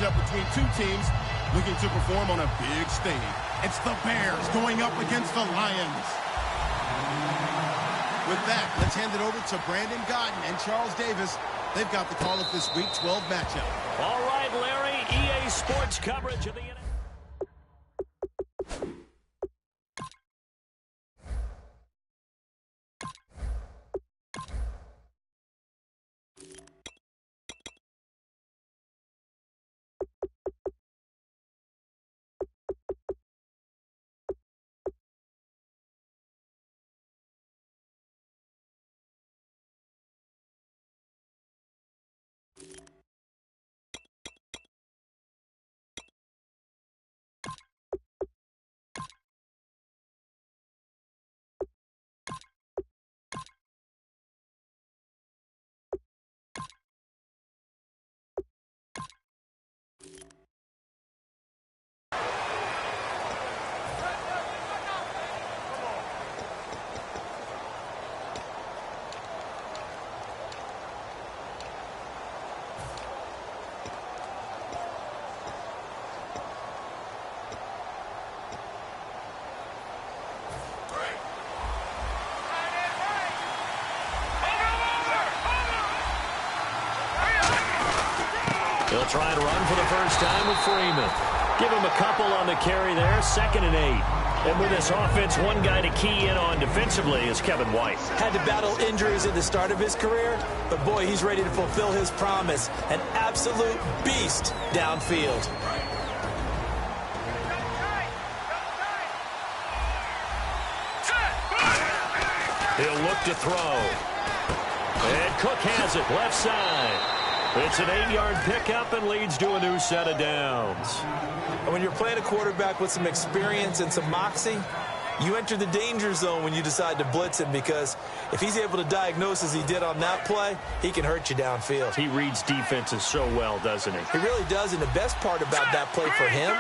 matchup between two teams looking to perform on a big stage. It's the Bears going up against the Lions. With that, let's hand it over to Brandon Godden and Charles Davis. They've got the call of this Week 12 matchup. All right, Larry, EA Sports coverage of the NFL. He'll try and run for the first time with Freeman. Give him a couple on the carry there, 2nd and 8. And with this offense, one guy to key in on defensively is Kevin White. Had to battle injuries at the start of his career, but boy, he's ready to fulfill his promise. An absolute beast downfield. He'll look to throw. And Cook has it, left side. It's an 8-yard pickup and leads to a new set of downs. And when you're playing a quarterback with some experience and some moxie, you enter the danger zone when you decide to blitz him, because if he's able to diagnose as he did on that play, he can hurt you downfield. He reads defenses so well, doesn't he? He really does, and the best part about that play for him,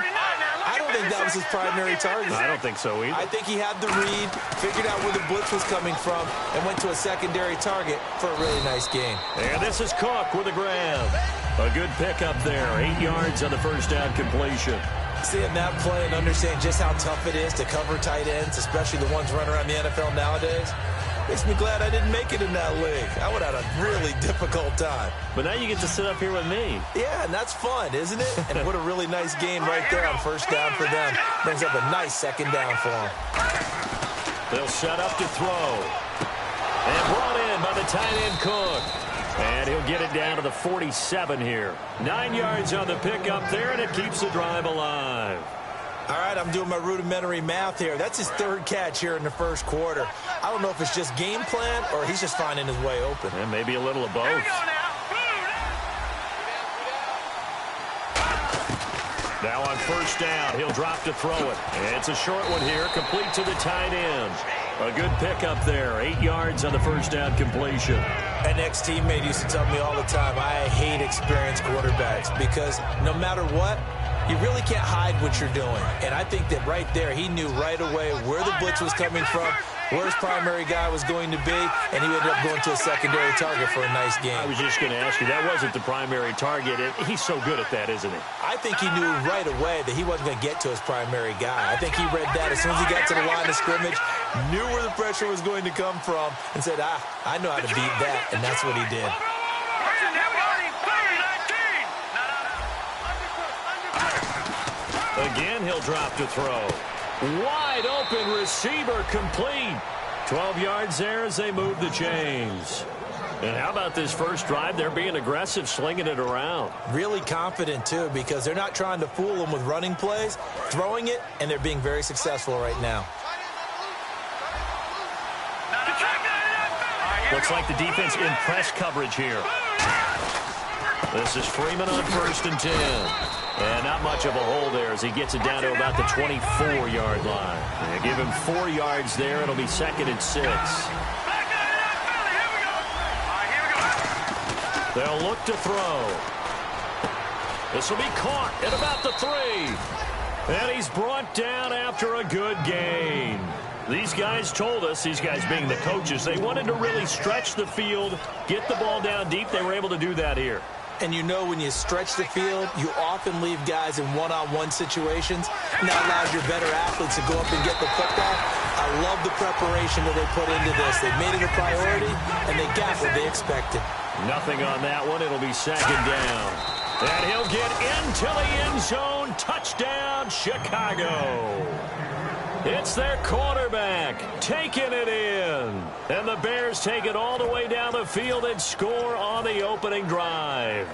I don't think that was his primary target. I don't think so either. I think he had the read, figured out where the blitz was coming from, and went to a secondary target for a really nice game. And this is Cook with a grab. A good pickup there. 8 yards on the first down completion. Seeing that play and understanding just how tough it is to cover tight ends, especially the ones running around the NFL nowadays, makes me glad I didn't make it in that league. I would have had a really difficult time. But now you get to sit up here with me. Yeah, and that's fun, isn't it? And what a really nice game right there on first down for them. Brings up a nice 2nd down for them. They'll set up to throw. And brought in by the tight end Cook. And he'll get it down to the 47 here. 9 yards on the pickup there, and it keeps the drive alive. All right, I'm doing my rudimentary math here. That's his 3rd catch here in the first quarter. I don't know if it's just game plan or he's just finding his way open. And maybe a little of both. Now on first down, he'll drop to throw it. It's a short one here, complete to the tight end. A good pickup there, 8 yards on the first down completion. An ex-teammate used to tell me all the time, I hate experienced quarterbacks, because no matter what, you really can't hide what you're doing. And I think that right there, he knew right away where the blitz was coming from, where his primary guy was going to be, and he ended up going to a secondary target for a nice game. I was just going to ask you, that wasn't the primary target. He's so good at that, isn't he? I think he knew right away that he wasn't going to get to his primary guy. I think he read that as soon as he got to the line of scrimmage, knew where the pressure was going to come from, and said, I know how to beat that, and that's what he did. Again, he'll drop to throw. Wide open receiver, complete. 12 yards there as they move the chains. And how about this first drive? They're being aggressive, slinging it around. Really confident, too, because they're not trying to fool them with running plays, throwing it, and they're being very successful right now. Looks like the defense in press coverage here. This is Freeman on 1st and 10. And not much of a hole there as he gets it down to about the 24-yard line. And give him 4 yards there. It'll be 2nd and 6. They'll look to throw. This will be caught at about the 3. And he's brought down after a good gain. These guys told us, these guys being the coaches, they wanted to really stretch the field, get the ball down deep. They were able to do that here. And you know when you stretch the field, you often leave guys in one-on-one situations, and that allows your better athletes to go up and get the football. I love the preparation that they put into this. They made it a priority, and they got what they expected. Nothing on that one. It'll be second down. And he'll get into the end zone. Touchdown, Chicago. It's their quarterback taking it in. And the Bears take it all the way down the field and score on the opening drive.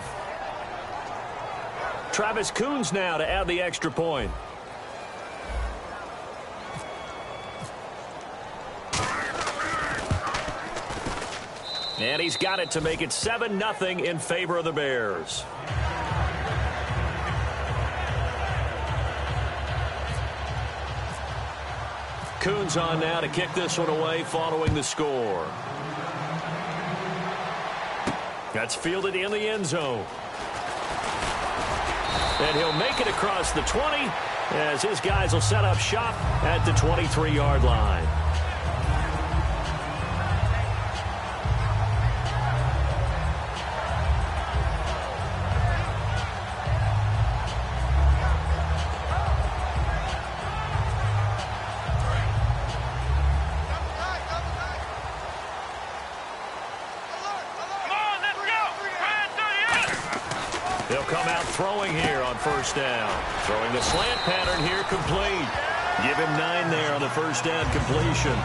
Travis Coons now to add the extra point. And he's got it to make it 7-0 in favor of the Bears. Coons on now to kick this one away following the score. That's fielded in the end zone. And he'll make it across the 20 as his guys will set up shop at the 23-yard line. They'll come out throwing here on first down. Throwing the slant pattern here complete. Give him 9 there on the first down completion.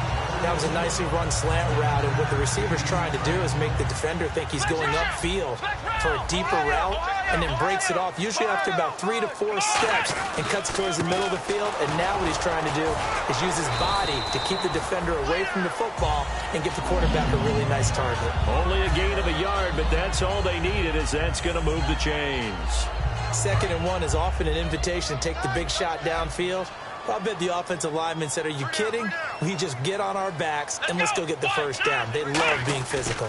That was a nicely run slant route, and what the receiver's trying to do is make the defender think he's going upfield for a deeper route, and then breaks it off, usually after about 3 to 4 steps, and cuts towards the middle of the field. And now what he's trying to do is use his body to keep the defender away from the football and get the quarterback a really nice target. Only a gain of a yard, but that's all they needed, as that's going to move the chains. 2nd and 1 is often an invitation to take the big shot downfield. I bet the offensive lineman said, "Are you kidding? We just get on our backs and let's go get the first down." They love being physical.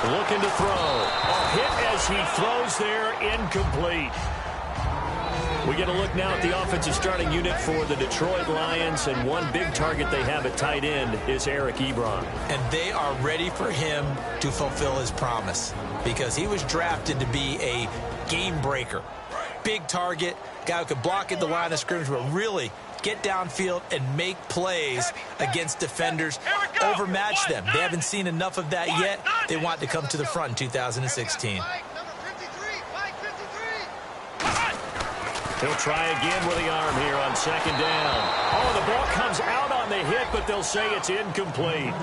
Looking to throw. A hit as he throws there, incomplete. We get a look now at the offensive starting unit for the Detroit Lions, and one big target they have at tight end is Eric Ebron. And they are ready for him to fulfill his promise, because he was drafted to be a game breaker. Big target, guy who could block at the line of scrimmage, but really get downfield and make plays against defenders, overmatch them. They haven't seen enough of that yet. They want to come to the front in 2016. He'll try again with the arm here on second down. Oh, the ball comes out on the hit, but they'll say it's incomplete.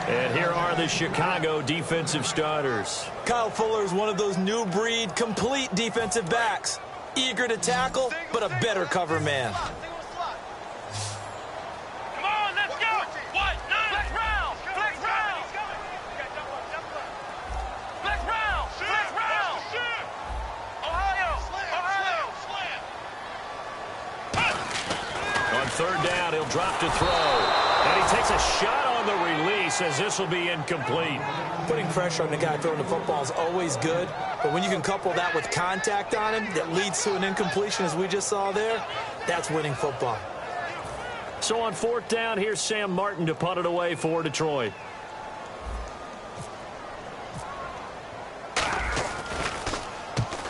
And here are the Chicago defensive starters. Kyle Fuller is one of those new breed complete defensive backs. Eager to tackle, but a better cover man. Come on, let's go. What? Flex round. Flex round. Flex round. Flex round. Ohio. On third down, he'll drop to throw. And he takes a shot on the release, as this will be incomplete. Putting pressure on the guy throwing the football is always good, but when you can couple that with contact on him that leads to an incompletion, as we just saw there, that's winning football. So on fourth down, here's Sam Martin to punt it away for Detroit.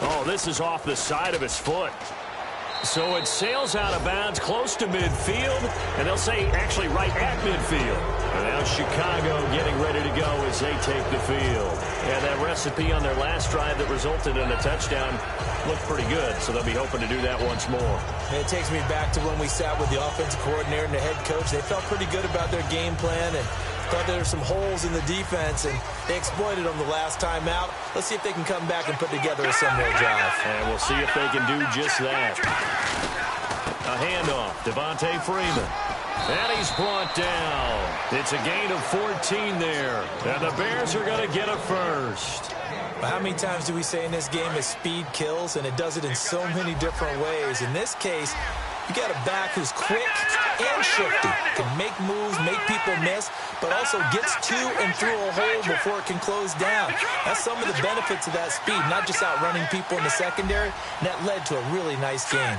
Oh, this is off the side of his foot. So it sails out of bounds close to midfield, and they'll say actually right at midfield. And now Chicago getting ready to go as they take the field. And that recipe on their last drive that resulted in a touchdown looked pretty good, so they'll be hoping to do that once more. And it takes me back to when we sat with the offensive coordinator and the head coach. They felt pretty good about their game plan and thought there were some holes in the defense, and they exploited them the last time out. Let's see if they can come back and put together a similar drive. And we'll see if they can do just that. A handoff, Devontae Freeman. And he's brought down. It's a gain of 14 there. And the Bears are going to get a first. But how many times do we say in this game that speed kills, and it does it in so many different ways? In this case, You got a back who's quick and shifty, can make moves, make people miss, but also gets to and through a hole before it can close down. That's some of the benefits of that speed, not just outrunning people in the secondary, and that led to a really nice game.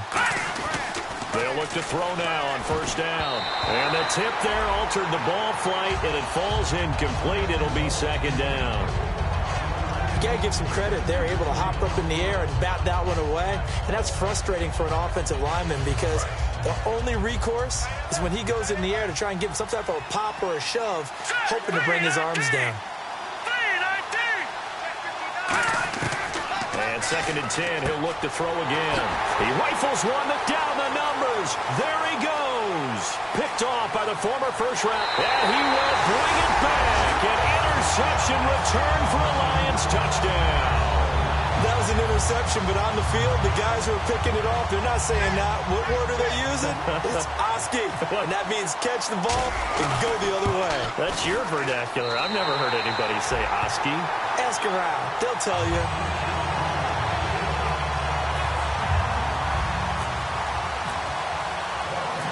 They'll look to throw now on first down. And the tip there altered the ball flight, and it falls incomplete. It'll be second down. You got to give some credit. They're able to hop up in the air and bat that one away. And that's frustrating for an offensive lineman because the only recourse is when he goes in the air to try and give him some type of a pop or a shove, hoping to bring his arms down. And second and 10, he'll look to throw again. He rifles one down the numbers. There he goes. Picked off by the former first round. And he will bring it back. An interception return for a Lions touchdown. That was an interception, but on the field, the guys who are picking it off, they're not saying that. What word are they using? It's Oski. And that means catch the ball and go the other way. That's your vernacular. I've never heard anybody say Oski. Ask around. They'll tell you.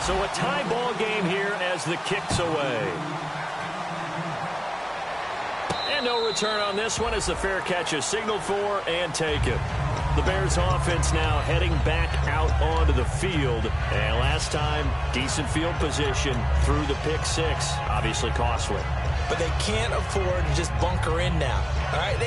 So a tie ball game here as the kick's away. And no return on this one as the fair catch is signaled for and taken. The Bears offense now heading back out onto the field. And last time, decent field position through the pick six. Obviously costly. But they can't afford to just bunker in now. All right,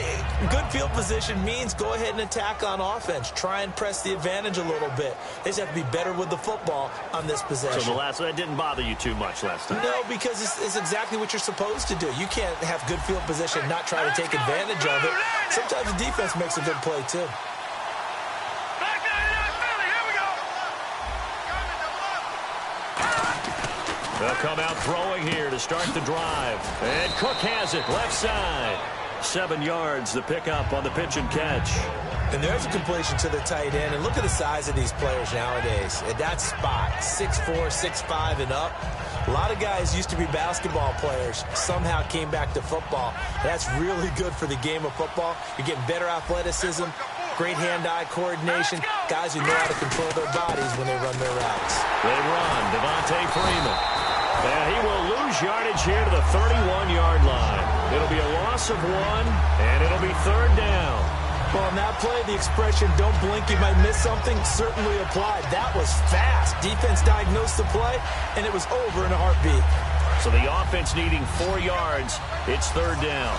good field position means go ahead and attack on offense. Try and press the advantage a little bit. They just have to be better with the football on this possession. So that didn't bother you too much last time? No, because it's exactly what you're supposed to do. You can't have good field position and not try to take advantage of it. Sometimes the defense makes a good play, too. They'll come out throwing here to start the drive. And Cook has it, left side. 7 yards, the pickup on the pitch and catch. And there's a completion to the tight end. And look at the size of these players nowadays. At that spot, 6'4", 6'5", and up. A lot of guys used to be basketball players, somehow came back to football. That's really good for the game of football. You're getting better athleticism, great hand-eye coordination, guys who know how to control their bodies when they run their routes. They run, Devontae Freeman. And he will lose yardage here to the 31-yard line. It'll be a loss of 1, and it'll be third down. Well, on that play, the expression, don't blink, you might miss something, certainly applied. That was fast. Defense diagnosed the play, and it was over in a heartbeat. So the offense needing 4 yards. It's third down.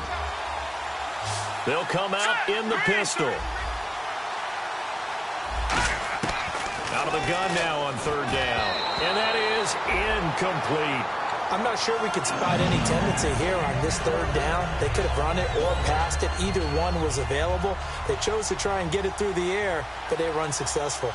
They'll come out in the pistol. Out of the gun now on third down. And that is incomplete. I'm not sure we could spot any tendency here on this third down. They could have run it or passed it. Either one was available. They chose to try and get it through the air, but they were unsuccessful.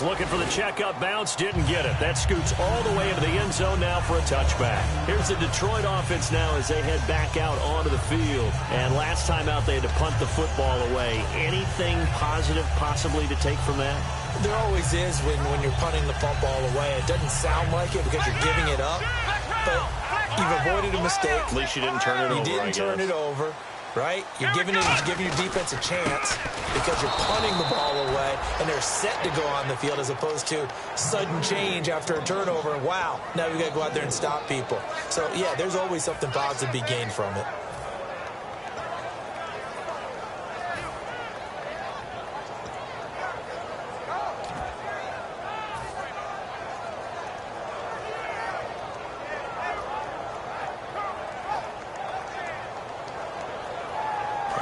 Looking for the checkup bounce, didn't get it. That scoots all the way into the end zone now for a touchback. Here's the Detroit offense now as they head back out onto the field. And last time out, they had to punt the football away. Anything positive possibly to take from that? There always is when you're punting the football away. It doesn't sound like it because you're giving it up, but you've avoided a mistake. At least you didn't turn it over, You didn't turn it over. Right? You're giving your defense a chance because you're punting the ball away and they're set to go on the field as opposed to sudden change after a turnover. And wow, now we got to go out there and stop people. So, yeah, there's always something positive to be gained from it.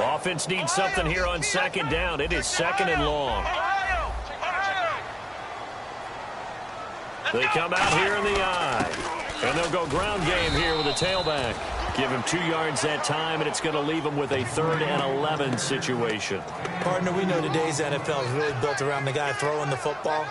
Offense needs something here on second down. It is second and long. They come out here in the eye. And they'll go ground game here with a tailback. Give him 2 yards that time, and it's going to leave him with a 3rd and 11 situation. Partner, we know today's NFL is really built around the guy throwing the football.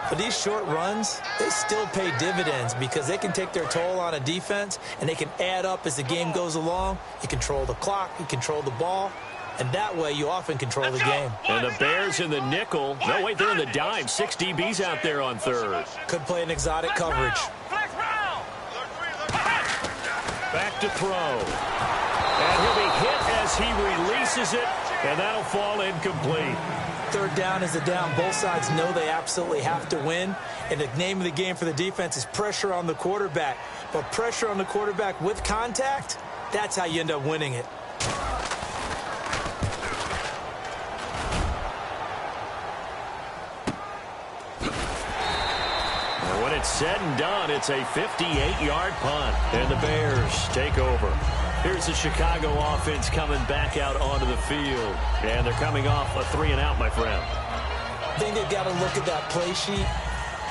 But these short runs, they still pay dividends because they can take their toll on a defense, and they can add up as the game goes along. You control the clock, you control the ball, and that way you often control the game. And the Bears in the nickel. No, wait, they're in the dime. 6 DBs out there on third. Could play an exotic coverage. Back to throw. And he'll be hit as he releases it, and that'll fall incomplete. Third down is a down. Both sides know they absolutely have to win. And the name of the game for the defense is pressure on the quarterback. But pressure on the quarterback with contact, that's how you end up winning it. When it's said and done, it's a 58-yard punt, and the Bears take over. Here's the Chicago offense coming back out onto the field, and they're coming off a 3-and-out, my friend. I think they've got to look at that play sheet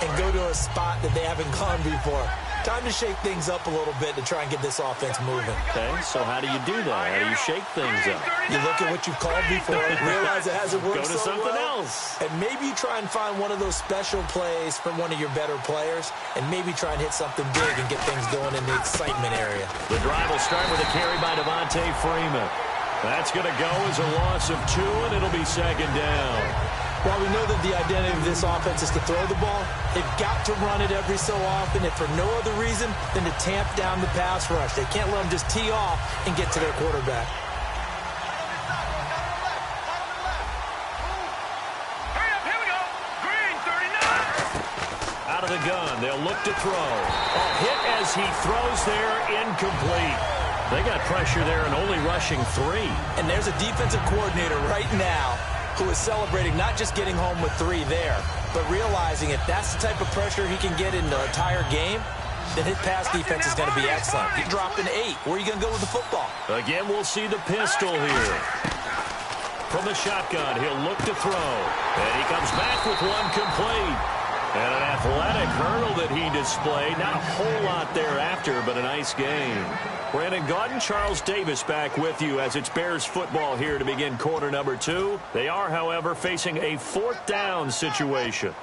and go to a spot that they haven't gone before. Time to shake things up a little bit to try and get this offense moving. Okay, so how do you do that? How do you shake things up? You look at what you've called before, realize it hasn't worked so well. Go to something else. And maybe you try and find one of those special plays from one of your better players, and maybe try and hit something big and get things going in the excitement area. The drive will start with a carry by Devontae Freeman. That's going to go as a loss of 2, and it'll be second down. While we know that the identity of this offense is to throw the ball, they've got to run it every so often, if for no other reason than to tamp down the pass rush. They can't let them just tee off and get to their quarterback. Hurry up, here we go. Green, 39. Out of the gun, they'll look to throw. A hit as he throws there, incomplete. They got pressure there and only rushing 3. And there's a defensive coordinator right now who is celebrating not just getting home with 3 there, but realizing if that's the type of pressure he can get in the entire game, then his pass defense is going to be excellent. He dropped an 8. Where are you going to go with the football? Again, we'll see the pistol here. From the shotgun, he'll look to throw. And he comes back with one complete. And an athletic hurdle that he displayed. Not a whole lot thereafter, but a nice game. Brandon Gaudin, Charles Davis back with you as it's Bears football here to begin quarter number 2. They are, however, facing a 4th down situation.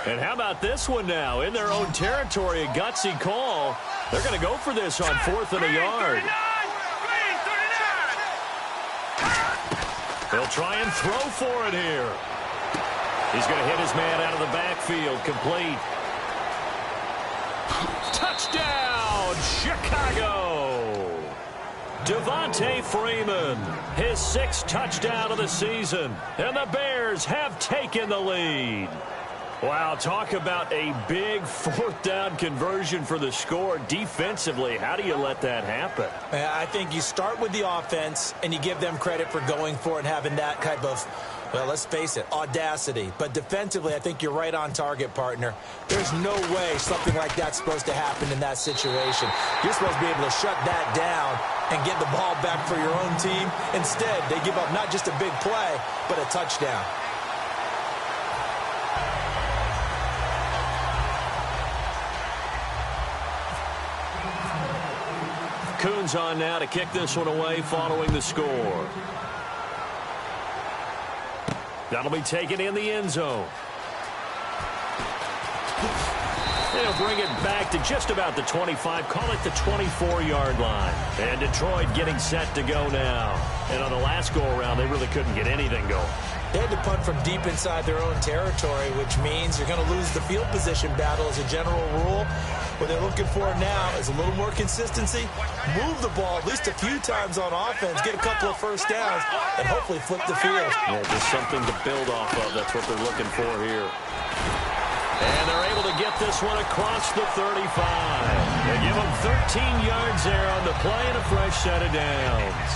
And how about this one now? In their own territory, a gutsy call. They're going to go for this on 4th and a yard. They'll try and throw for it here. He's going to hit his man out of the backfield. Complete. Touchdown, Chicago. Devontae Freeman, his 6th touchdown of the season. And the Bears have taken the lead. Wow, talk about a big 4th down conversion for the score. Defensively, how do you let that happen? I think you start with the offense, and you give them credit for going for it and having that type of, well, let's face it, audacity. But defensively, I think you're right on target, partner. There's no way something like that's supposed to happen in that situation. You're supposed to be able to shut that down and get the ball back for your own team. Instead, they give up not just a big play, but a touchdown. Coons on now to kick this one away following the score. That'll be taken in the end zone. They'll bring it back to just about the 25, call it the 24-yard line. And Detroit getting set to go now. And on the last go-around, they really couldn't get anything going. They had to punt from deep inside their own territory, which means you're going to lose the field position battle as a general rule. What they're looking for now is a little more consistency, move the ball at least a few times on offense, get a couple of first downs, and hopefully flip the field. Yeah, just something to build off of. That's what they're looking for here. And they're able to get this one across the 35. They give them 13 yards there on the play and a fresh set of downs.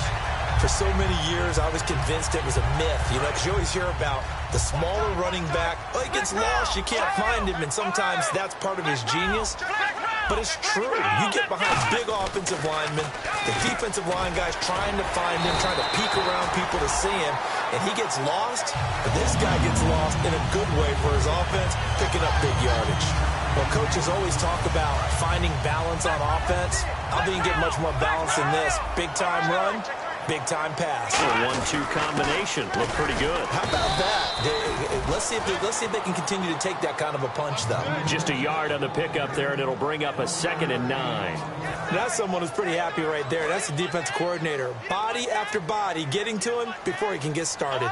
For so many years, I was convinced it was a myth, because you always hear about the smaller running back. Well, he gets lost, you can't find him, and sometimes that's part of his genius. But it's true. You get behind big offensive linemen, the defensive line guys trying to find him, trying to peek around people to see him, and he gets lost. But this guy gets lost in a good way for his offense, picking up big yardage. Well, coaches always talk about finding balance on offense. I think you get much more balance than this. Big-time run, Big-time pass. A 1-2 combination. Looked pretty good. How about that? Let's see if they can continue to take that kind of a punch, though. Just a yard on the pickup there, and it'll bring up a 2nd and 9. That's someone who's pretty happy right there. That's the defensive coordinator. Body after body getting to him before he can get started.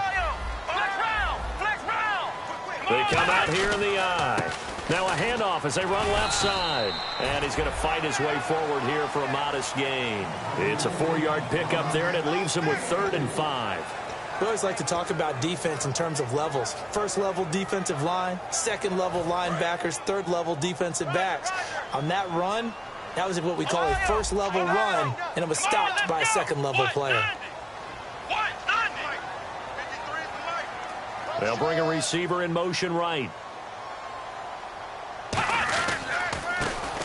They come out here in the eye. Now a handoff as they run left side. And he's going to fight his way forward here for a modest gain. It's a 4-yard pickup there, and it leaves him with 3rd and 5. We always like to talk about defense in terms of levels. First level defensive line, second level linebackers, third level defensive backs. On that run, that was what we call a first level run, and it was stopped by a second level player. They'll bring a receiver in motion right.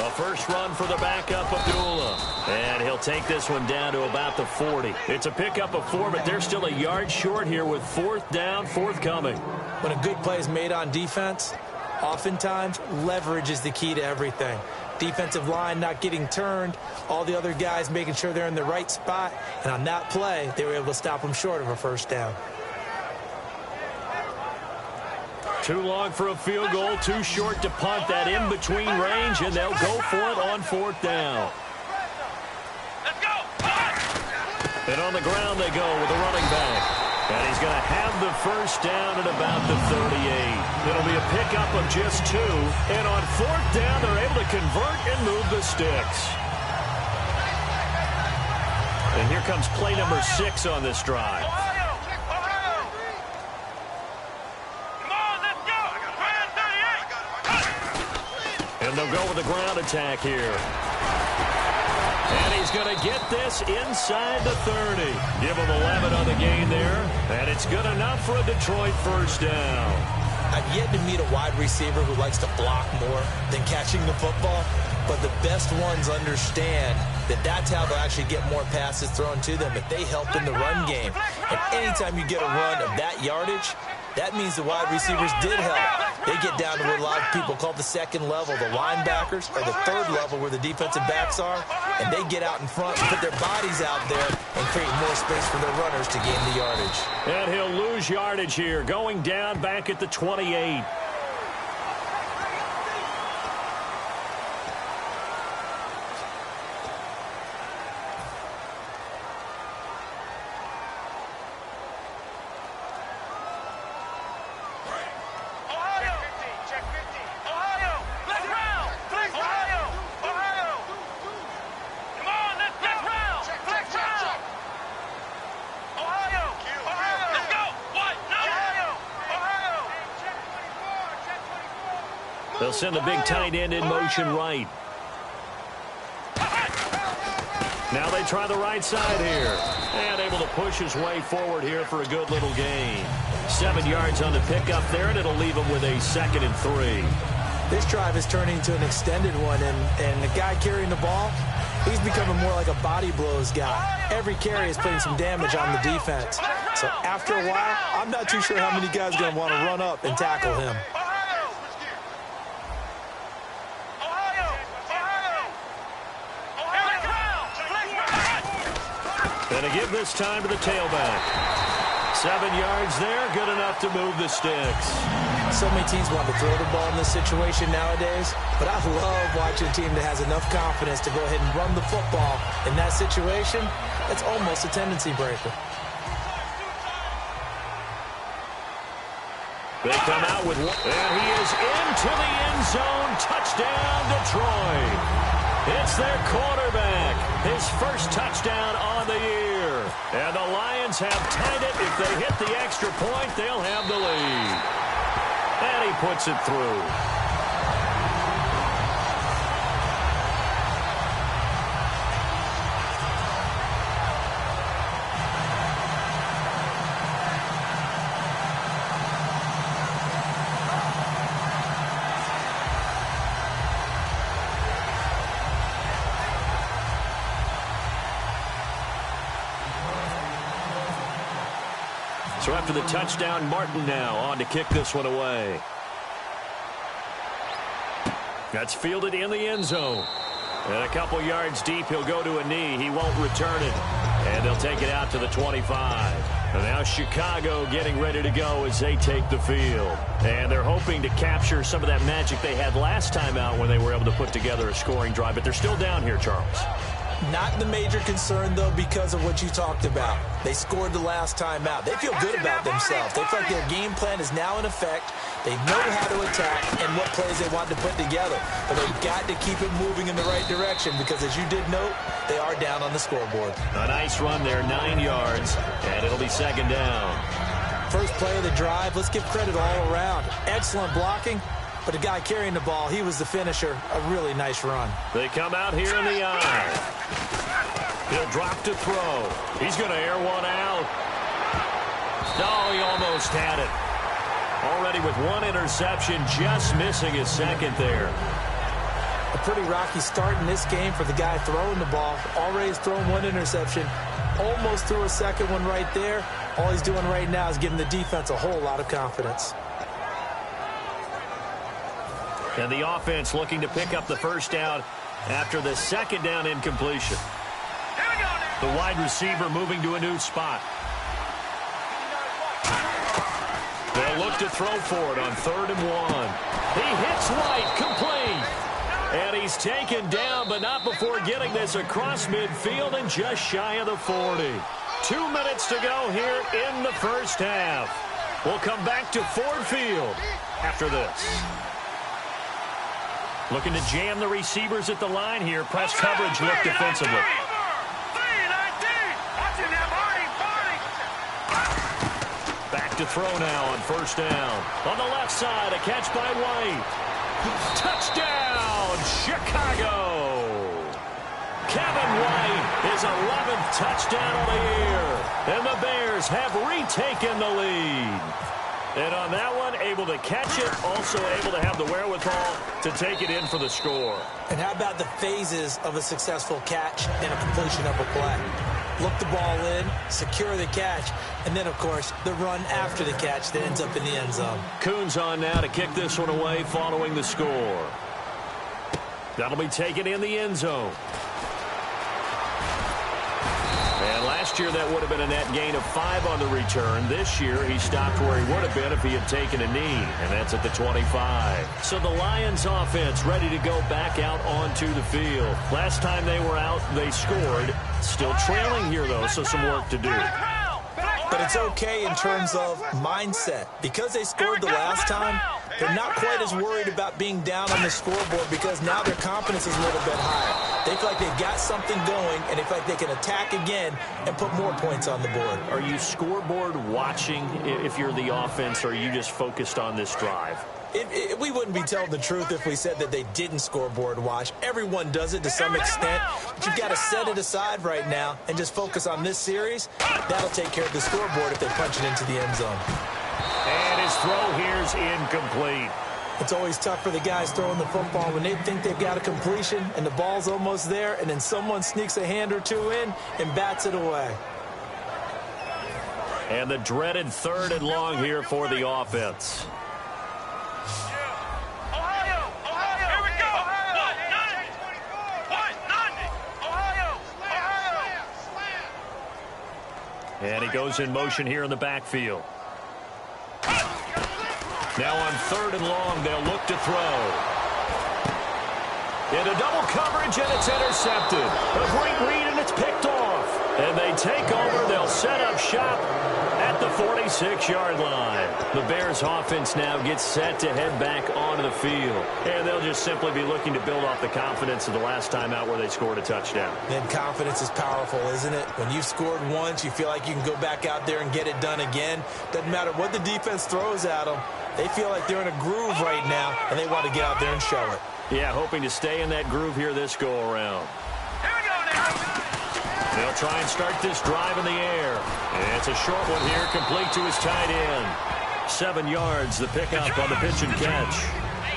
A first run for the backup, Abdullah. And he'll take this one down to about the 40. It's a pickup of 4, but they're still a yard short here with 4th down, forthcoming. When a good play is made on defense, oftentimes leverage is the key to everything. Defensive line not getting turned, all the other guys making sure they're in the right spot. And on that play, they were able to stop them short of a first down. Too long for a field goal, too short to punt that in-between range, and they'll go for it on 4th down. Let's go. And on the ground they go with a running back. And he's going to have the first down at about the 38. It'll be a pickup of just 2. And on 4th down, they're able to convert and move the sticks. And here comes play number 6 on this drive. And they'll go with the ground attack here. And he's going to get this inside the 30. Give him 11 on the gain there. And it's good enough for a Detroit first down. I've yet to meet a wide receiver who likes to block more than catching the football. But the best ones understand that that's how they'll actually get more passes thrown to them if they help in the run game. And anytime you get a run of that yardage, that means the wide receivers did help. They get down to what a lot of people call the second level, the linebackers, or the third level where the defensive backs are, and they get out in front and put their bodies out there and create more space for their runners to gain the yardage. And he'll lose yardage here, going down back at the 28. They'll send the big tight end in motion right. Now they try the right side here. And able to push his way forward here for a good little gain. 7 yards on the pickup there, and it'll leave him with a 2nd and 3. This drive is turning into an extended one, and the guy carrying the ball, he's becoming more like a body blows guy. Every carry is putting some damage on the defense. So after a while, I'm not too sure how many guys are going to want to run up and tackle him. And to give this time to the tailback. 7 yards there, good enough to move the sticks. So many teams want to throw the ball in this situation nowadays, but I love watching a team that has enough confidence to go ahead and run the football. In that situation, it's almost a tendency breaker. They come out with one, and he is into the end zone. Touchdown, Detroit. It's their quarterback. His first touchdown on the year. And the Lions have tied it. If they hit the extra point, they'll have the lead. And he puts it through. So after the touchdown, Martin now on to kick this one away. That's fielded in the end zone. And a couple yards deep, he'll go to a knee. He won't return it. And they'll take it out to the 25. And now Chicago getting ready to go as they take the field. And they're hoping to capture some of that magic they had last time out when they were able to put together a scoring drive. But they're still down here, Charles. Not the major concern, though, because of what you talked about. They scored the last time out. They feel good about themselves. They feel like their game plan is now in effect. They know how to attack and what plays they want to put together. But they've got to keep it moving in the right direction because, as you did note, they are down on the scoreboard. A nice run there, 9 yards, and it'll be second down. First play of the drive, let's give credit all around. Excellent blocking. But the guy carrying the ball, he was the finisher. A really nice run. They come out here in the eye. He'll drop to throw. He's going to air one out. No, he almost had it. Already with one interception, just missing his second there. A pretty rocky start in this game for the guy throwing the ball. Already has thrown one interception. Almost threw a second one right there. All he's doing right now is giving the defense a whole lot of confidence. And the offense looking to pick up the first down after the second down incompletion. The wide receiver moving to a new spot. They'll look to throw for it on 3rd and 1. He hits White, complete. And he's taken down, but not before getting this across midfield and just shy of the 40. 2 minutes to go here in the first half. We'll come back to Ford Field after this. Looking to jam the receivers at the line here. Press coverage look defensively. Back to throw now on first down. On the left side, a catch by White. Touchdown, Chicago. Kevin White, his 11th touchdown of the year. And the Bears have retaken the lead. And on that one, able to catch it, also able to have the wherewithal to take it in for the score. And how about the phases of a successful catch and a completion of a play? Look the ball in, secure the catch, and then, of course, the run after the catch that ends up in the end zone. Coons on now to kick this one away following the score. That'll be taken in the end zone. And last year, that would have been a net gain of 5 on the return. This year, he stopped where he would have been if he had taken a knee, and that's at the 25. So the Lions offense ready to go back out onto the field. Last time they were out, they scored. Still trailing here, though, so some work to do. But it's okay in terms of mindset. Because they scored the last time, they're not quite as worried about being down on the scoreboard because now their confidence is a little bit higher. They feel like they've got something going, and they feel like they can attack again and put more points on the board. Are you scoreboard watching if you're the offense, or are you just focused on this drive? We wouldn't be telling the truth if we said that they didn't scoreboard watch. Everyone does it to some extent. But you've got to set it aside right now and just focus on this series. That'll take care of the scoreboard if they punch it into the end zone. And his throw here's incomplete. It's always tough for the guys throwing the football when they think they've got a completion and the ball's almost there, and then someone sneaks a hand or two in and bats it away. And the dreaded 3rd and long here for the offense. And he goes in motion here in the backfield. Now on 3rd and long, they'll look to throw. Into double coverage, and it's intercepted. A great read, and it's picked off. And they take over. They'll set up shop at the 46-yard line. The Bears offense now gets set to head back onto the field. And they'll just simply be looking to build off the confidence of the last time out where they scored a touchdown. And confidence is powerful, isn't it? When you've scored once, you feel like you can go back out there and get it done again. Doesn't matter what the defense throws at them. They feel like they're in a groove right now, and they want to get out there and show it. Yeah, hoping to stay in that groove here this go-around. They'll try and start this drive in the air. And it's a short one here, complete to his tight end. 7 yards, the pickup on the pitch and catch.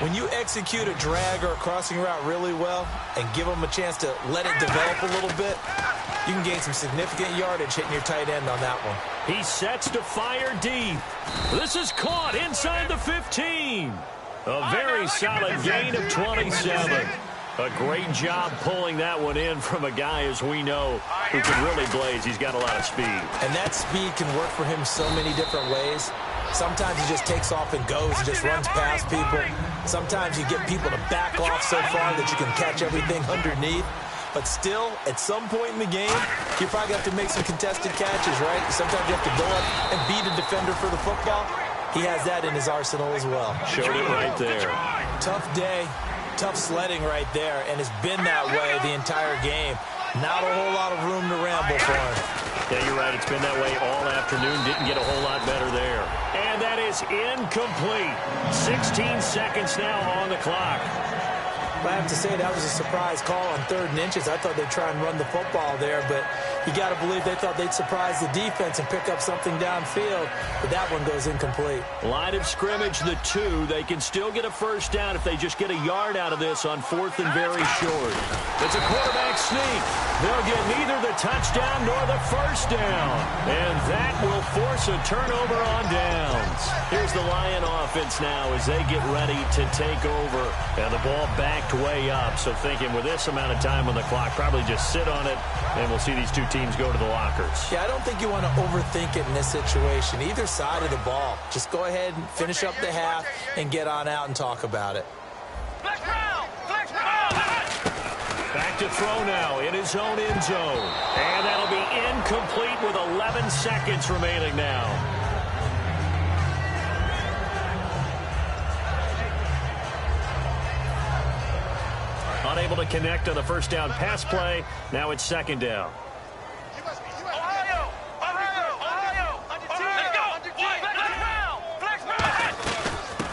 When you execute a drag or a crossing route really well and give them a chance to let it develop a little bit, you can gain some significant yardage hitting your tight end on that one. He sets to fire deep. This is caught inside the 15. A very solid gain of 27. A great job pulling that one in from a guy, as we know, who can really blaze. He's got a lot of speed. And that speed can work for him so many different ways. Sometimes he just takes off and goes and just runs past people. Sometimes you get people to back off so far that you can catch everything underneath. But still, at some point in the game, you probably have to make some contested catches, right? Sometimes you have to go up and beat a defender for the football. He has that in his arsenal as well. Showed it right there. Tough day, tough sledding right there, and it's been that way the entire game. Not a whole lot of room to ramble for him. Yeah, you're right. It's been that way all afternoon. Didn't get a whole lot better there. And that is incomplete. 16 seconds now on the clock. I have to say that was a surprise call on 3rd and inches. I thought they'd try and run the football there, but you got to believe they thought they'd surprise the defense and pick up something downfield, but that one goes incomplete. Line of scrimmage, the 2. They can still get a first down if they just get a yard out of this on 4th and very short. It's a quarterback sneak. They'll get neither the touchdown nor the first down, and that will force a turnover on downs. Here's the Lion offense now as they get ready to take over, and the ball backed way up. So thinking with this amount of time on the clock, probably just sit on it, and we'll see these two teams go to the lockers. Yeah, I don't think you want to overthink it in this situation. Either side of the ball. Just go ahead and finish up the half and get on out and talk about it. Back to throw now in his own end zone. And that'll be incomplete with 11 seconds remaining now. Unable to connect on the first down pass play. Now it's 2nd down.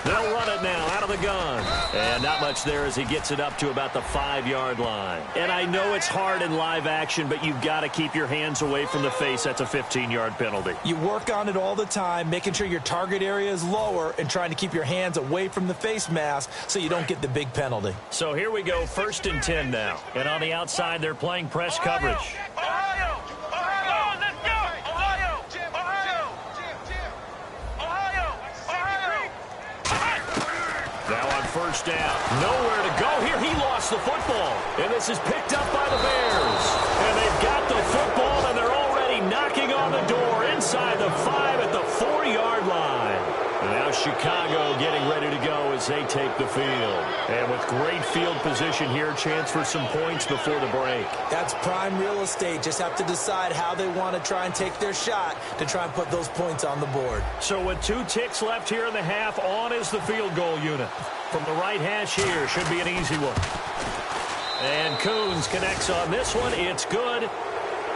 They'll run it now out of the gun. And not much there as he gets it up to about the 5-yard line. And I know it's hard in live action, but you've got to keep your hands away from the face. That's a 15-yard penalty. You work on it all the time, making sure your target area is lower and trying to keep your hands away from the face mask so you don't get the big penalty. So here we go, 1st and 10 now. And on the outside, they're playing press coverage. Now on 1st down, nowhere to go here. He lost the football, and this is picked up by the Bears. And they've got the football, and they're already knocking on the door inside the 5 at the 4-yard line. And now Chicago getting ready to go as they take the field. And with great field position here, chance for some points before the break. That's prime real estate. Just have to decide how they want to try and take their shot to try and put those points on the board. So with 2 ticks left here in the half, on is the field goal unit. From the right hash here, should be an easy one. And Coons connects on this one. It's good.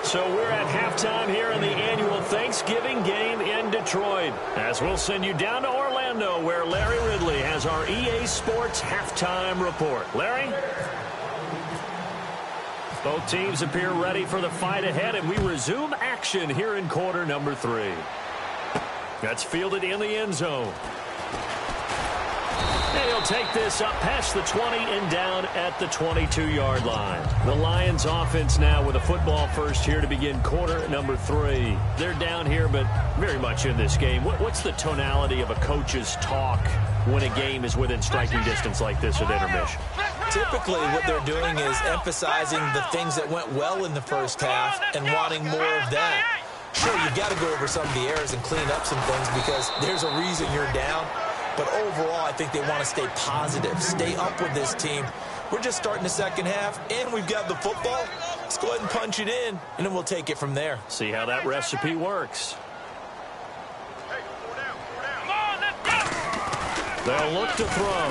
So we're at halftime here in the annual Thanksgiving game in Detroit. As we'll send you down to Orlando, where Larry Ridley has our EA Sports halftime report. Larry? Both teams appear ready for the fight ahead, and we resume action here in quarter number 3. That's fielded in the end zone. And he'll take this up past the 20 and down at the 22-yard line. The Lions offense now with a football first here to begin quarter number 3. They're down here, but very much in this game. What's the tonality of a coach's talk when a game is within striking distance like this at intermission? Typically, what they're doing is emphasizing the things that went well in the first half and wanting more of that. Sure, you've got to go over some of the errors and clean up some things because there's a reason you're down. But overall, I think they want to stay positive, stay up with this team. We're just starting the second half, and we've got the football. Let's go ahead and punch it in, and then we'll take it from there. See how that recipe works. They'll look to throw.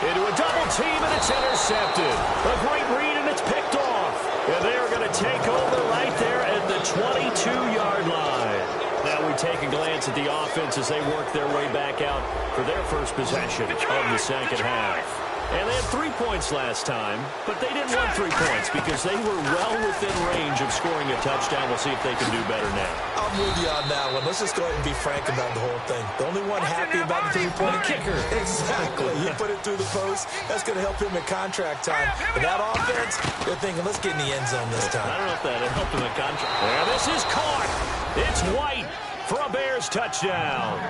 Into a double team, and it's intercepted. A great read, and it's picked off. And they're going to take over right there at the 22-yard line. Now we take a glance at the offense as they work their way back out for their first possession of the second half. And they had 3 points last time, but they didn't want 3 points because they were well within range of scoring a touchdown. We'll see if they can do better now. I'm with you on that one. Let's just go ahead and be frank about the whole thing. The only one happy about the three-point kicker. Exactly. He put it through the post. That's going to help him in contract time. But that offense, they're thinking, let's get in the end zone this time. I don't know if that helped him in contract. Yeah, this is caught. It's White for a Bears touchdown.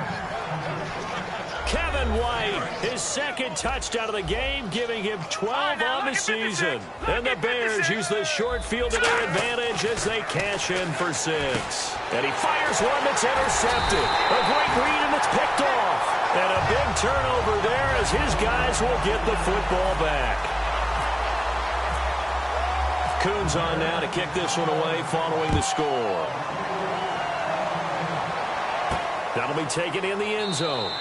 Kevin White, his second touchdown of the game, giving him 12 on the season. And the Bears use the short field to their advantage as they cash in for 6. And he fires one that's intercepted. A great read, and it's picked off. And a big turnover there as his guys will get the football back. Coons on now to kick this one away following the score. That'll be taken in the end zone.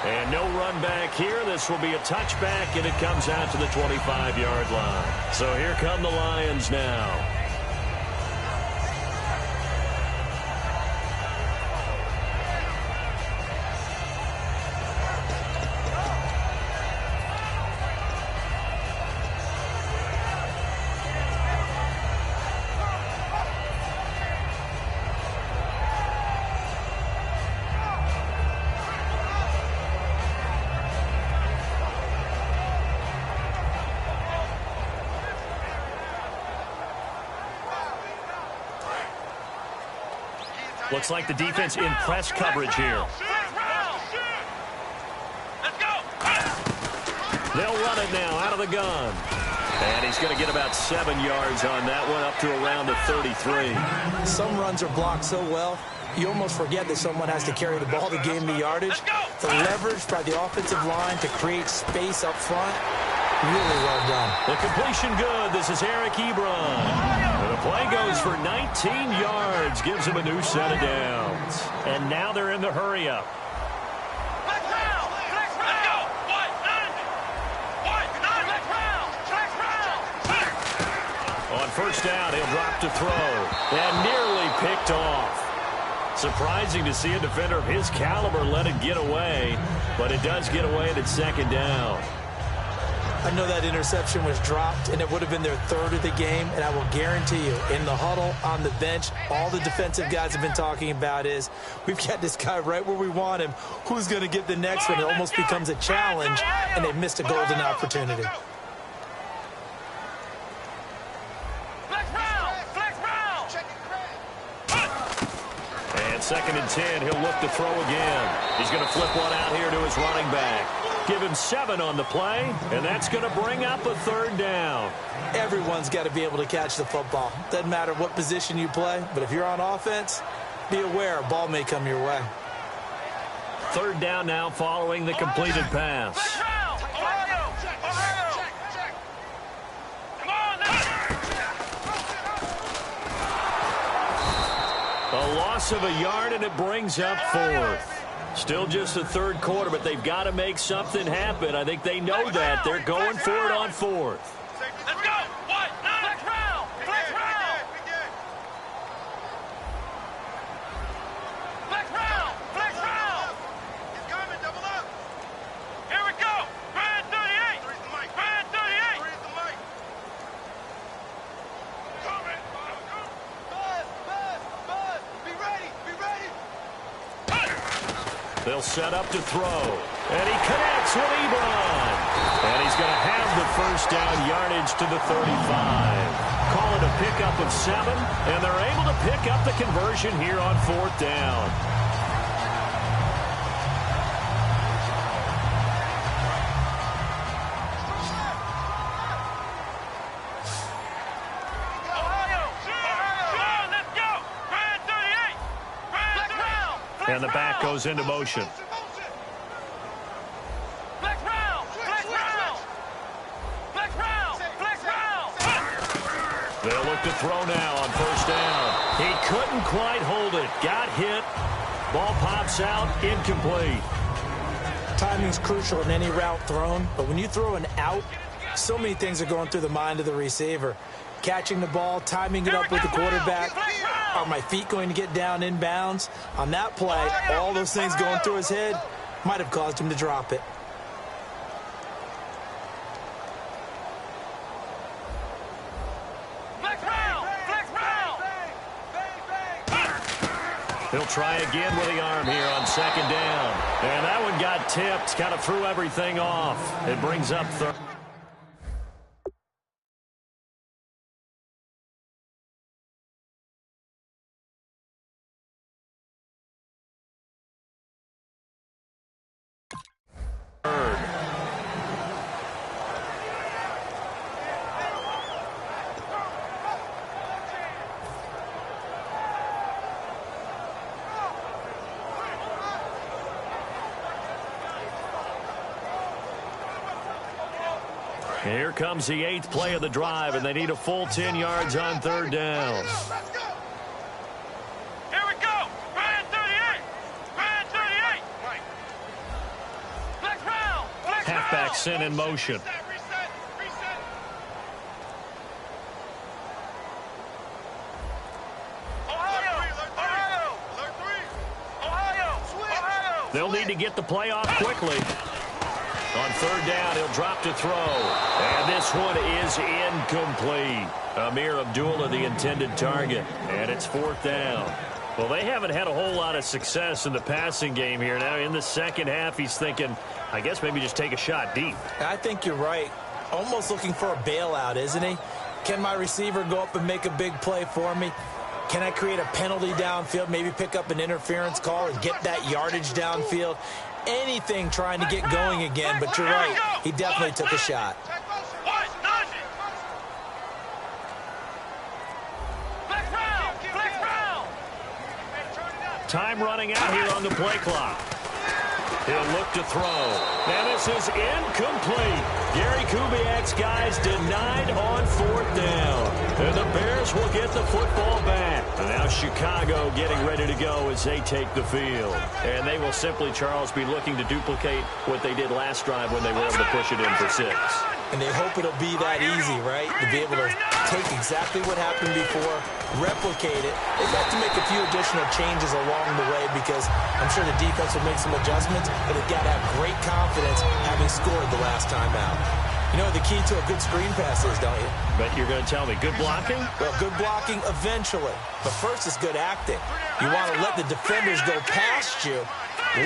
And no run back here. This will be a touchback, and it comes out to the 25-yard line. So here come the Lions now. Looks like the defense in press coverage here. They'll run it now out of the gun. And he's going to get about 7 yards on that one, up to around the 33. Some runs are blocked so well, you almost forget that someone has to carry the ball to gain the yardage. The leverage by the offensive line to create space up front, really well done. The completion good. This is Eric Ebron. The play goes for 19 yards, gives him a new set of downs. And now they're in the hurry-up. On first down, he'll drop to throw. And nearly picked off. Surprising to see a defender of his caliber let it get away, but it does get away at its second down. I know that interception was dropped, and it would have been their third of the game, and I will guarantee you, in the huddle, on the bench, all the defensive guys have been talking about is, we've got this guy right where we want him. Who's going to get the next one? It almost becomes a challenge, and they've missed a golden opportunity. And 2nd and 10, he'll look to throw again. He's going to flip one out here to his running back. Give him 7 on the play, and that's going to bring up a 3rd down. Everyone's got to be able to catch the football. Doesn't matter what position you play, but if you're on offense, be aware a ball may come your way. 3rd down now following the completed pass. A loss of a yard, and it brings up 4th. Still just the 3rd quarter, but they've got to make something happen. I think they know that. They're going for it on 4th. Let's go. What? Flex round. Flex round. Flex round. Flex round. He's coming. Double up. Here we go. Brand 38. Brand 38. Where's the mic? Coming. Buzz. Be ready. Be ready. They'll set up to throw. And he connects with Ebron. And he's going to have the first down yardage to the 35. Call it a pickup of 7. And they're able to pick up the conversion here on 4th down. And the back goes into motion. Flex round. Flex round. Flex round. Flex round. They'll look to throw now on first down. He couldn't quite hold it. Got hit. Ball pops out. Incomplete. Timing's crucial in any route thrown, but when you throw an out, so many things are going through the mind of the receiver. Catching the ball, timing it up with the quarterback. Are my feet going to get down in bounds? On that play, all those things going through his head might have caused him to drop it. He'll try again with the arm here on 2nd down. And that one got tipped, kind of threw everything off. It brings up 3rd. Here comes the 8th play of the drive, and they need a full 10 yards on 3rd down. Here we go. Brand 38. Brand 38. Flex round. Flex Halfback round. sent in motion. Reset. Reset. Ohio. Ohio. They'll need to get the play off quickly. On 3rd down, he'll drop to throw. And this one is incomplete. Amir Abdullah, the intended target. And it's 4th down. Well, they haven't had a whole lot of success in the passing game here. Now, in the second half, he's thinking, I guess maybe just take a shot deep. I think you're right. Almost looking for a bailout, isn't he? Can my receiver go up and make a big play for me? Can I create a penalty downfield, maybe pick up an interference call and get that yardage downfield? Anything trying to get going again, but you're right. He definitely took a shot. Time running out here on the play clock. He'll look to throw. And this is incomplete. Gary Kubiak's guys denied on 4th down. And the Bears will get the football back. And now Chicago getting ready to go as they take the field. And they will simply, Charles, be looking to duplicate what they did last drive when they were able to push it in for 6. And they hope it'll be that easy, right? To be able to take exactly what happened before, replicate it. They've got to make a few additional changes along the way because I'm sure the defense will make some adjustments, but they've got to have great confidence having scored the last time out. You know what the key to a good screen pass is, don't you? But you're going to tell me, good blocking? Well, good blocking eventually. But first is good acting. You want to let the defenders go past you,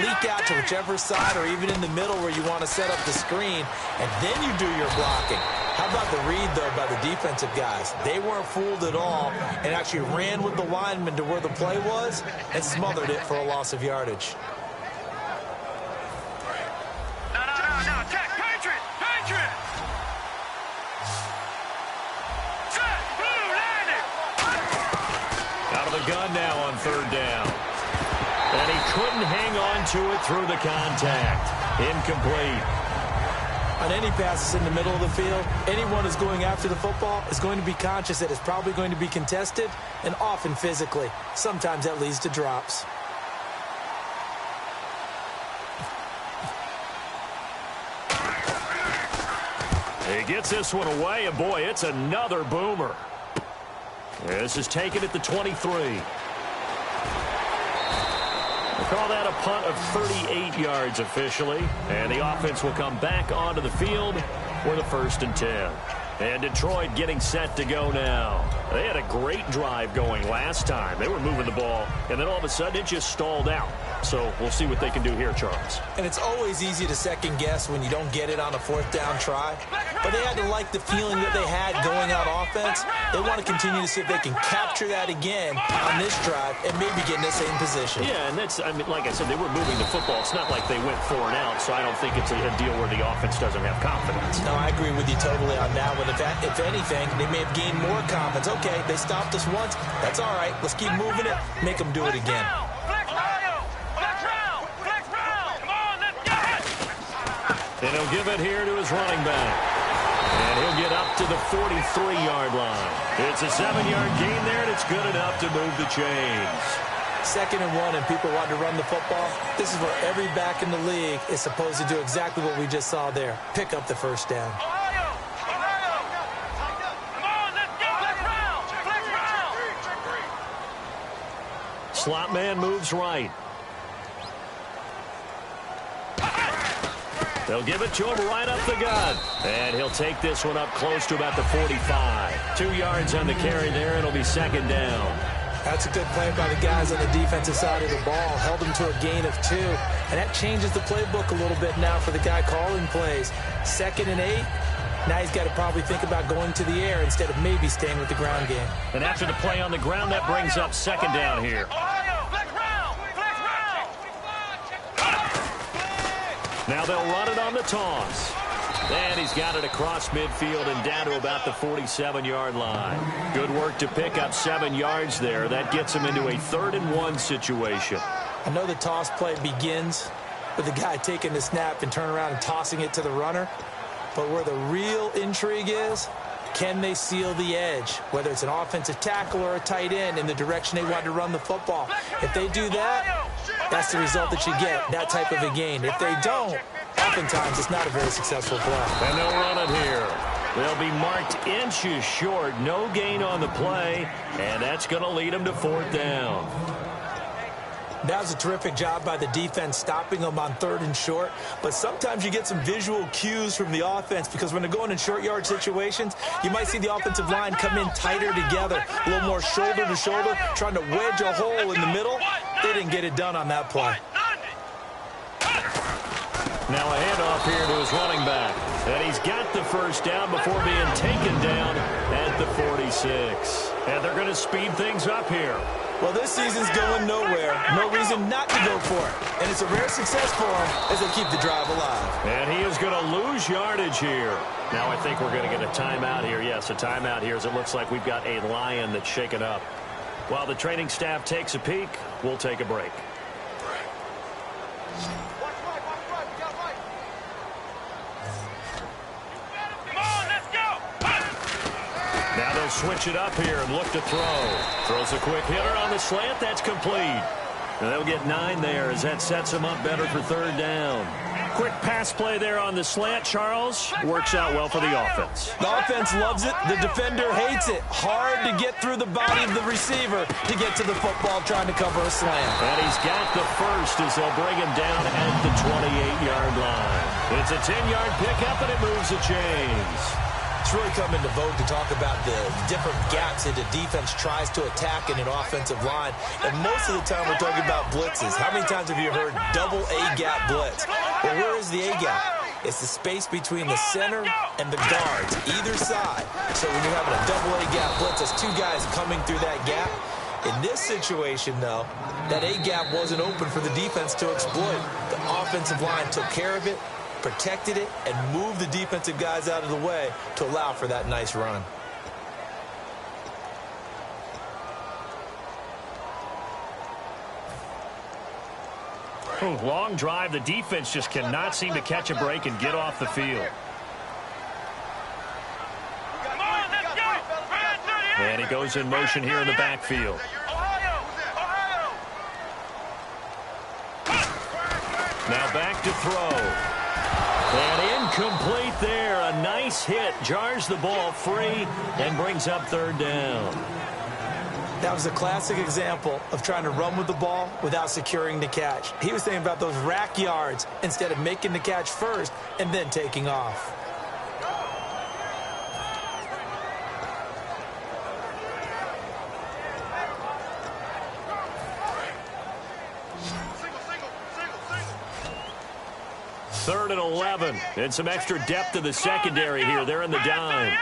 leak out to whichever side or even in the middle where you want to set up the screen, and then you do your blocking. How about the read, though, by the defensive guys? They weren't fooled at all and actually ran with the lineman to where the play was and smothered it for a loss of yardage. No. Check. Patriot. Set. Blue landed. Out of the gun now on 3rd down. And he couldn't hang on to it through the contact. Incomplete. On any passes in the middle of the field, anyone who's going after the football is going to be conscious that it's probably going to be contested and often physically. Sometimes that leads to drops. He gets this one away, and boy, it's another boomer. This is taken at the 23. We'll call that a punt of 38 yards officially, and the offense will come back onto the field for the 1st and 10. And Detroit getting set to go now. They had a great drive going last time. They were moving the ball, and then all of a sudden it just stalled out. So we'll see what they can do here, Charles. And it's always easy to second guess when you don't get it on a 4th down try. But they had to like the feeling that they had going out offense. They want to continue to see if they can capture that again on this drive and maybe get in the same position. Yeah, and that's, I mean, like I said, they were moving the football. It's not like they went 4 and out, so I don't think it's a deal where the offense doesn't have confidence. No, I agree with you totally on that one. If anything, they may have gained more confidence. Okay, they stopped us once. That's all right. Let's keep moving it. Make them do it again. And he'll give it here to his running back. And he'll get up to the 43-yard line. It's a 7-yard gain there, and it's good enough to move the chains. 2nd and 1, and people want to run the football. This is where every back in the league is supposed to do exactly what we just saw there. Pick up the 1st down. Slot man moves right. They'll give it to him right up the gut. And he'll take this one up close to about the 45. 2 yards on the carry there. It'll be 2nd down. That's a good play by the guys on the defensive side of the ball. Held him to a gain of 2. And that changes the playbook a little bit now for the guy calling plays. 2nd and 8. Now he's got to probably think about going to the air instead of maybe staying with the ground game. And after the play on the ground, that brings up 2nd down here. Now they'll run it on the toss. And he's got it across midfield and down to about the 47-yard line. Good work to pick up 7 yards there. That gets him into a 3rd and 1 situation. I know the toss play begins with the guy taking the snap and turning around and tossing it to the runner. But where the real intrigue is, can they seal the edge, whether it's an offensive tackle or a tight end in the direction they want to run the football? If they do that, that's the result that you get, that type of a gain. If they don't, oftentimes it's not a very successful play. And they'll run it here. They'll be marked inches short. No gain on the play, and that's going to lead them to 4th down. That was a terrific job by the defense stopping them on 3rd and short. But sometimes you get some visual cues from the offense because when they're going in short yard situations, you might see the offensive line come in tighter together, a little more shoulder to shoulder, trying to wedge a hole in the middle. They didn't get it done on that play. Now a handoff here to his running back. And he's got the 1st down before being taken down at the 46. And they're going to speed things up here. Well, this season's going nowhere. No reason not to go for it. And it's a rare success for them as they keep the drive alive. And he is going to lose yardage here. Now I think we're going to get a timeout here. Yes, a timeout here as it looks like we've got a Lion that's shaken up. While the training staff takes a peek, we'll take a break. Now they'll switch it up here and look to throw. Throws a quick hitter on the slant. That's complete. And they'll get 9 there as that sets them up better for 3rd down. Quick pass play there on the slant, Charles. Works out well for the offense. The offense loves it. The defender hates it. Hard to get through the body of the receiver to get to the football trying to cover a slant. And he's got the 1st as they'll bring him down at the 28-yard line. It's a 10-yard pickup, and it moves the chains. It's really come into vogue to talk about the different gaps that the defense tries to attack in an offensive line. And most of the time we're talking about blitzes. How many times have you heard double A-gap blitz? Well, where is the A-gap? It's the space between the center and the guards, either side. So when you're having a double A-gap blitz, there's 2 guys coming through that gap. In this situation, though, that A-gap wasn't open for the defense to exploit. The offensive line took care of it, protected it, and moved the defensive guys out of the way to allow for that nice run. Long drive. The defense just cannot seem to catch a break and get off the field. And he goes in motion here in the backfield. Now back to throw. And incomplete there. A nice hit. Jars the ball free and brings up 3rd down. That was a classic example of trying to run with the ball without securing the catch. He was thinking about those rack yards instead of making the catch first and then taking off. Third and 11. And some extra depth to the secondary here. They're in the dime.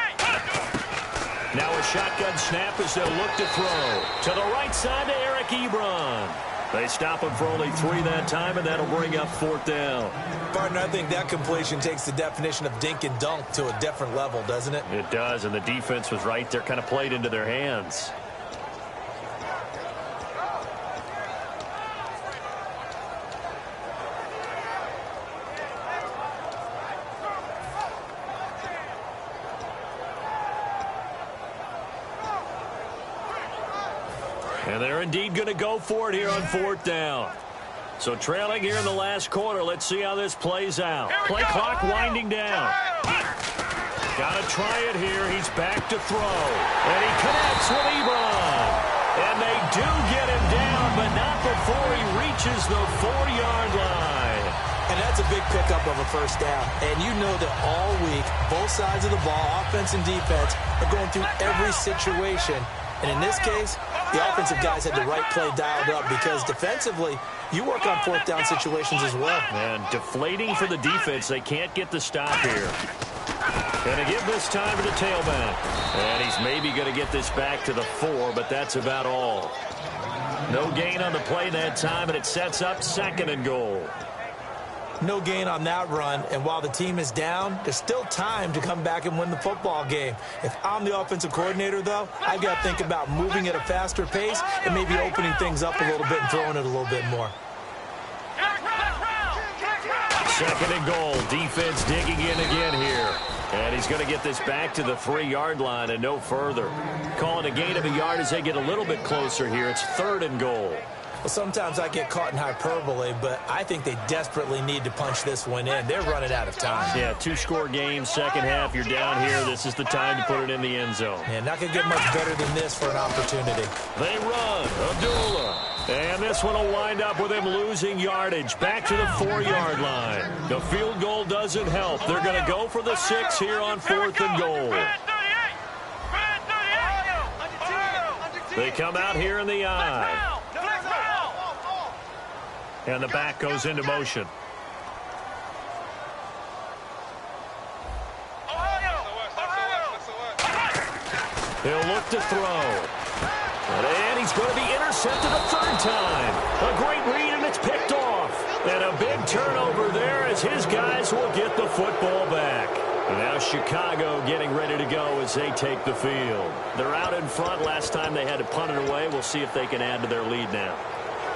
Now a shotgun snap as they'll look to throw. To the right side to Eric Ebron. They stop him for only 3 that time, and that'll bring up 4th down. Partner, I think that completion takes the definition of dink and dunk to a different level, doesn't it? It does, and the defense was right there, kind of played into their hands. And they're indeed going to go for it here on 4th down. So trailing here in the last quarter. Let's see how this plays out. Play clock winding down. Got to try it here. He's back to throw. And he connects with Ebron. And they do get him down, but not before he reaches the 4-yard line. And that's a big pickup of a 1st down. And you know that all week, both sides of the ball, offense and defense, are going through every situation. And in this case, the offensive guys had the right play dialed up because defensively, you work on 4th down situations as well. And deflating for the defense. They can't get the stop here. And to give this time to the tailback. And he's maybe going to get this back to the 4, but that's about all. No gain on the play that time, and it sets up 2nd and goal. No gain on that run, and while the team is down, there's still time to come back and win the football game. If I'm the offensive coordinator, though, I've got to think about moving at a faster pace and maybe opening things up a little bit and throwing it a little bit more. 2nd and goal. Defense digging in again here. And he's going to get this back to the 3-yard line and no further. Calling a gain of a yard as they get a little bit closer here. It's 3rd and goal. Well, sometimes I get caught in hyperbole, but I think they desperately need to punch this one in. They're running out of time. Yeah, 2-score game, second half. You're down here. This is the time to put it in the end zone. Yeah, not going to get much better than this for an opportunity. They run. Abdullah. And this one will wind up with him losing yardage. Back to the 4-yard line. The field goal doesn't help. They're going to go for the 6 here on 4th and goal. They come out here in the I. And the back goes into motion. He'll look to throw. And he's going to be intercepted a 3rd time. A great read, and it's picked off. And a big turnover there as his guys will get the football back. And now Chicago getting ready to go as they take the field. They're out in front. Last time they had to punt it away. We'll see if they can add to their lead now.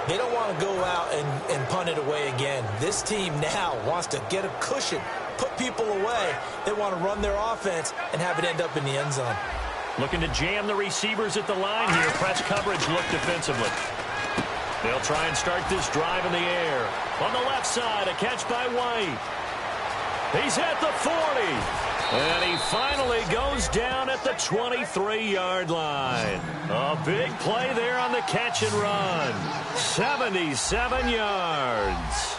They don't want to go out and punt it away again. This team now wants to get a cushion, put people away. They want to run their offense and have it end up in the end zone. Looking to jam the receivers at the line here. Press coverage look defensively. They'll try and start this drive in the air. On the left side, a catch by White. He's at the 40. And he finally goes down at the 23-yard line. A big play there on the catch and run. 77 yards.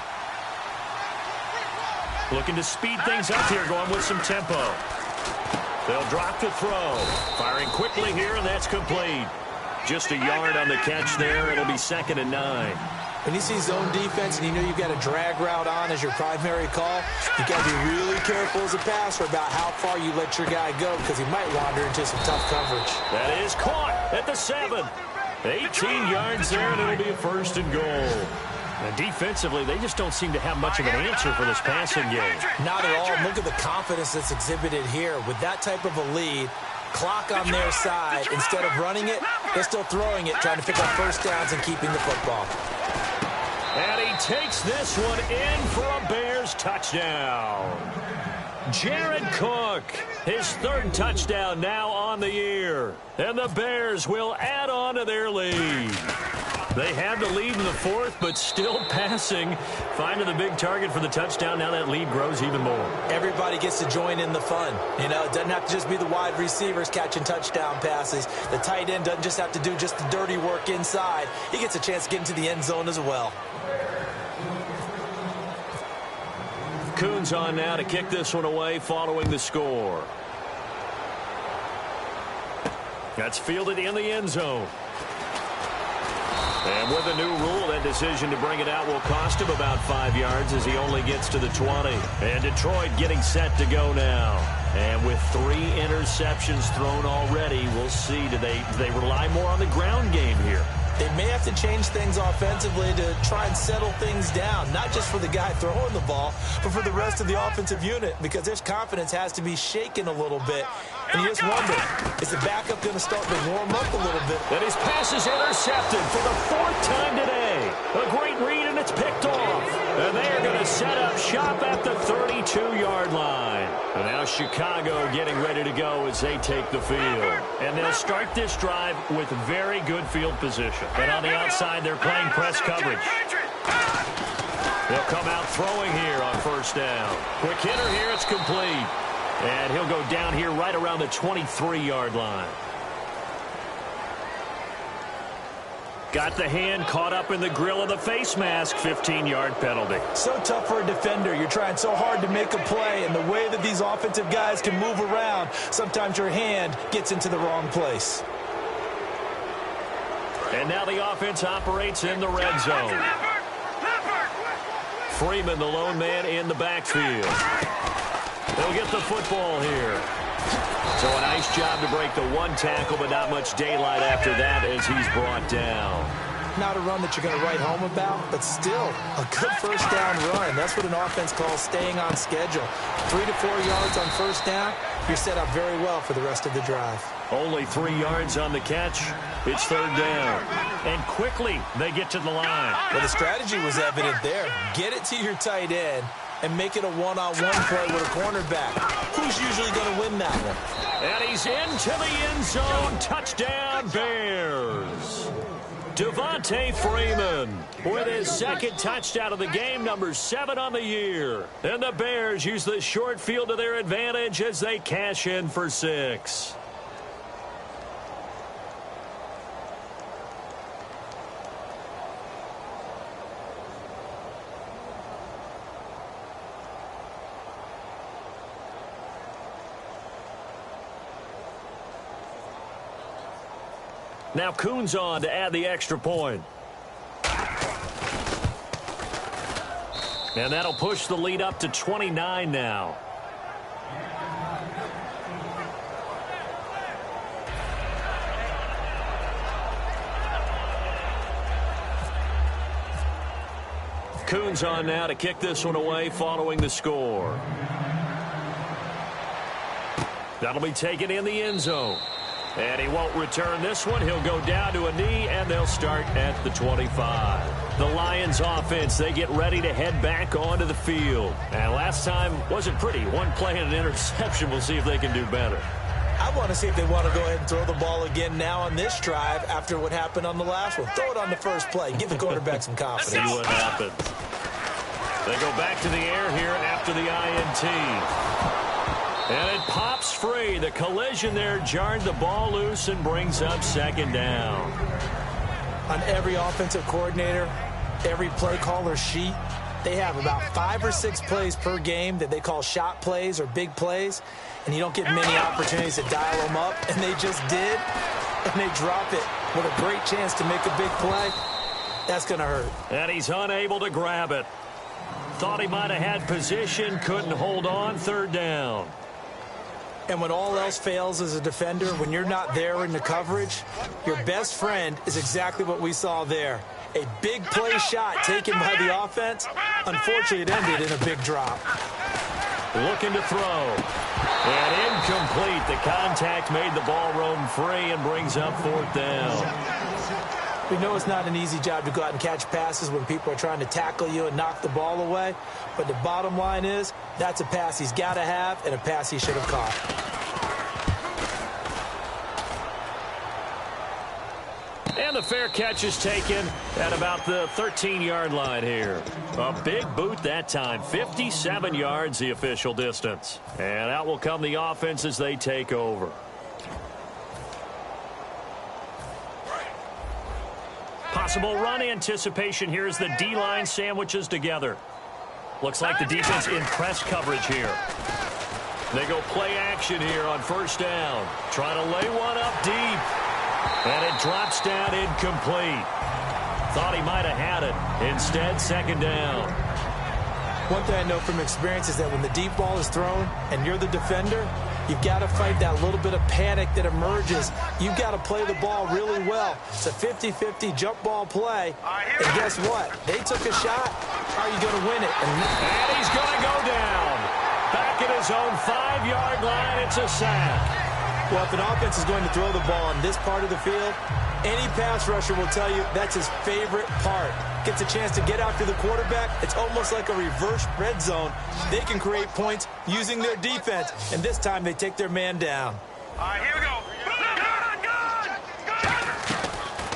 Looking to speed things up here, going with some tempo. They'll drop to throw. Firing quickly here, and that's complete. Just a yard on the catch there. It'll be 2nd and 9. When you see zone defense and you know you've got a drag route on as your primary call, you've got to be really careful as a passer about how far you let your guy go because he might wander into some tough coverage. That is caught at the 7. 18 yards there, and it'll be a 1st and goal. And defensively, they just don't seem to have much of an answer for this passing game. Not at all. Look at the confidence that's exhibited here. With that type of a lead, clock on their side, instead of running it, they're still throwing it, trying to pick up 1st downs and keeping the football. And he takes this one in for a Bears touchdown. Jared Cook, his 3rd touchdown now on the year. And the Bears will add on to their lead. They have the lead in the 4th, but still passing. Finding the big target for the touchdown. Now that lead grows even more. Everybody gets to join in the fun. You know, it doesn't have to just be the wide receivers catching touchdown passes. The tight end doesn't just have to do just the dirty work inside. He gets a chance to get into the end zone as well. Coons on now to kick this one away following the score. That's fielded in the end zone. And with a new rule, that decision to bring it out will cost him about 5 yards as he only gets to the 20. And Detroit getting set to go now. And with 3 interceptions thrown already, we'll see. Do they rely more on the ground game here? They may have to change things offensively to try and settle things down, not just for the guy throwing the ball, but for the rest of the offensive unit, because their confidence has to be shaken a little bit. And you just wonder, is the backup going to start to warm up a little bit? And his pass is intercepted for the 4th time today. A great read, and it's picked off. And they are going to set up shop at the 32-yard line. And now Chicago getting ready to go as they take the field. And they'll start this drive with very good field position. And on the outside, they're playing press coverage. They'll come out throwing here on 1st down. Quick hitter here, it's complete. And he'll go down here right around the 23-yard line. Got the hand caught up in the grill of the face mask. 15-yard penalty. So tough for a defender. You're trying so hard to make a play, and the way that these offensive guys can move around, sometimes your hand gets into the wrong place. And now the offense operates in the red zone. Freeman, the lone man in the backfield. They'll get the football here. So a nice job to break the 1 tackle, but not much daylight after that as he's brought down. Not a run that you're going to write home about, but still a good 1st down run. That's what an offense calls staying on schedule. 3 to 4 yards on 1st down, you're set up very well for the rest of the drive. Only 3 yards on the catch. It's 3rd down. And quickly they get to the line. Well, the strategy was evident there. Get it to your tight end. and make it a one-on-one play with a cornerback. Who's usually going to win that one? And he's into the end zone. Touchdown, Bears. Devontae Freeman with his second touchdown of the game, number 7 on the year. And the Bears use the short field to their advantage as they cash in for 6. Now Kuhn's on to add the extra point. And that'll push the lead up to 29 now. Kuhn's on now to kick this one away following the score. That'll be taken in the end zone. And he won't return this one. He'll go down to a knee, and they'll start at the 25. The Lions offense, they get ready to head back onto the field. And last time wasn't pretty. One play and an interception. We'll see if they can do better. I want to see if they want to go ahead and throw the ball again now on this drive after what happened on the last one. Throw it on the first play. Give the quarterback some confidence. See what happens. They go back to the air here after the INT. And it pops free. The collision there jarred the ball loose and brings up second down. On every offensive coordinator, every play caller sheet, they have about 5 or 6 plays per game that they call shot plays or big plays, and you don't get many opportunities to dial them up, and they just did, and they drop it with a great chance to make a big play. That's going to hurt. And he's unable to grab it. Thought he might have had position, couldn't hold on, third down. And when all else fails as a defender, when you're not there in the coverage, your best friend is exactly what we saw there. A big play shot taken by the offense. Unfortunately, it ended in a big drop. Looking to throw. And incomplete. The contact made the ball roam free and brings up fourth down. We know it's not an easy job to go out and catch passes when people are trying to tackle you and knock the ball away. But the bottom line is, that's a pass he's got to have and a pass he should have caught. And the fair catch is taken at about the 13-yard line here. A big boot that time. 57 yards the official distance. And out will come the offense as they take over. Possible run anticipation here as the D-line sandwiches together. Looks like the defense in press coverage here. They go play action here on first down. Trying to lay one up deep. And it drops down incomplete. Thought he might have had it. Instead, second down. One thing I know from experience is that when the deep ball is thrown and you're the defender, you've got to fight that little bit of panic that emerges. You've got to play the ball really well. It's a 50-50 jump ball play. And guess what? They took a shot. How are you going to win it? And he's going to go down. Back at his own 5-yard line, it's a sack. Well, if an offense is going to throw the ball on this part of the field, any pass rusher will tell you that's his favorite part. Gets a chance to get after the quarterback. It's almost like a reverse red zone. They can create points using their defense, and this time they take their man down. All right, here we go.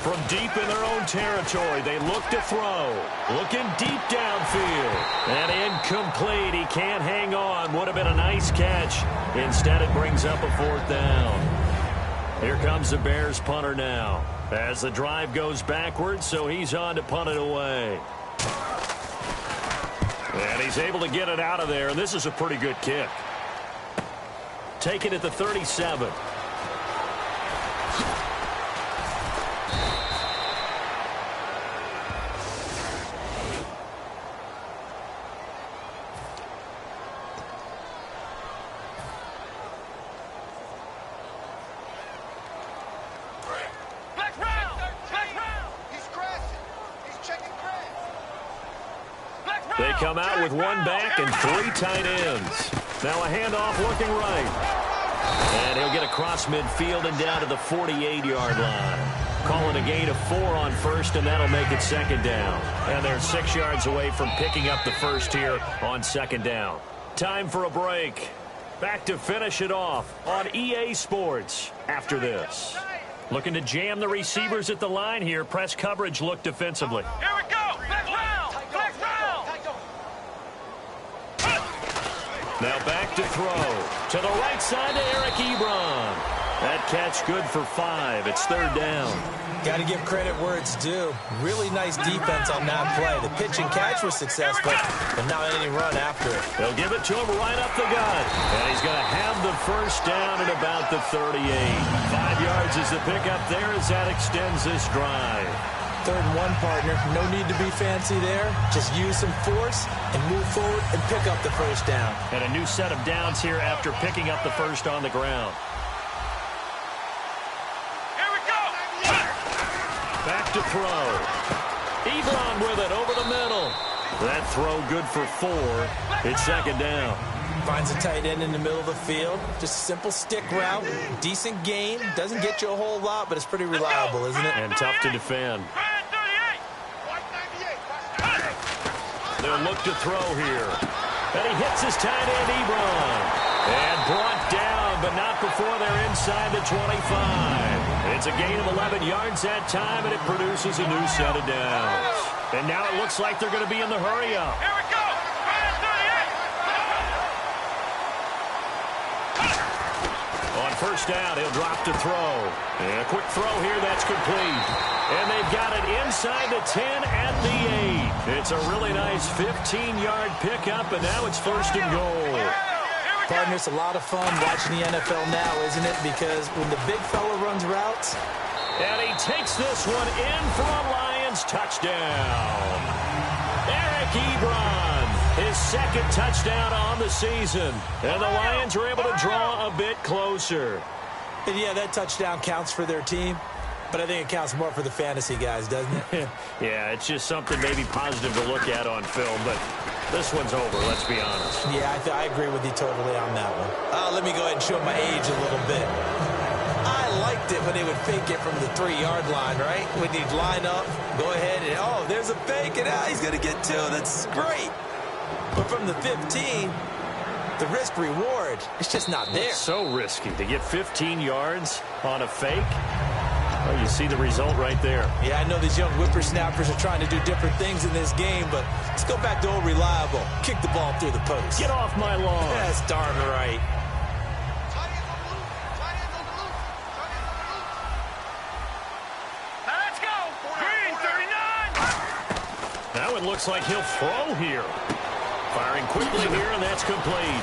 From deep in their own territory, they look to throw. Looking deep downfield. And incomplete. He can't hang on. Would have been a nice catch. Instead, it brings up a fourth down. Here comes the Bears punter now. As the drive goes backwards, so he's on to punt it away. And he's able to get it out of there, and this is a pretty good kick. Take it at the 37. They come out with one back and 3 tight ends. Now a handoff looking right. And he'll get across midfield and down to the 48-yard line. call it a gain of 4 on first, and that'll make it second down. And they're 6 yards away from picking up the first here on second down. Time for a break. Back to finish it off on EA Sports after this. Looking to jam the receivers at the line here. Press coverage look defensively. Here we go. Flex round. Flex round. Now back to throw. To the right side to Eric Ebron. That catch good for 5. It's third down. Got to give credit where it's due. Really nice defense on that play. The pitch and catch was successful, but not any run after it. They'll give it to him right up the gut. And he's going to have the first down at about the 38. 5 yards is the pickup there as that extends this drive. 3rd and 1, partner. No need to be fancy there. Just use some force and move forward and pick up the first down. And a new set of downs here after picking up the first on the ground. Back to throw. Ebron with it over the middle. That throw good for 4. It's second down. Finds a tight end in the middle of the field. Just a simple stick route. Decent gain. Doesn't get you a whole lot, but it's pretty reliable, isn't it? And tough to defend. They'll look to throw here. And he hits his tight end, Ebron. And brought down, but not before they're inside the 25. It's a gain of 11 yards that time, and it produces a new set of downs. And now it looks like they're going to be in the hurry-up. Here we go. On first down, he'll drop to throw. And a quick throw here, that's complete. And they've got it inside the 10 and the 8. It's a really nice 15-yard pickup, and now it's first and goal. Partner, it's a lot of fun watching the NFL now, isn't it? Because when the big fella runs routes. And he takes this one in for a Lions touchdown. Eric Ebron, his second touchdown on the season. And the Lions are able to draw a bit closer. And yeah, that touchdown counts for their team. But I think it counts more for the fantasy guys, doesn't it? Yeah, it's just something maybe positive to look at on film, but this one's over, let's be honest. Yeah, I agree with you totally on that one. Let me go ahead and show my age a little bit. I liked it when they would fake it from the 3-yard line, right? When you'd line up, go ahead and, oh, there's a fake, and he's going to get 2. That's great. But from the 15, the risk-reward, it's just not there. It's so risky to get 15 yards on a fake. Well, you see the result right there. Yeah, I know these young whippersnappers are trying to do different things in this game, but let's go back to old reliable. Kick the ball through the post. Get off my lawn. That's darn right. Let's go. Green 39. Now it looks like he'll throw here. Firing quickly here, and that's complete.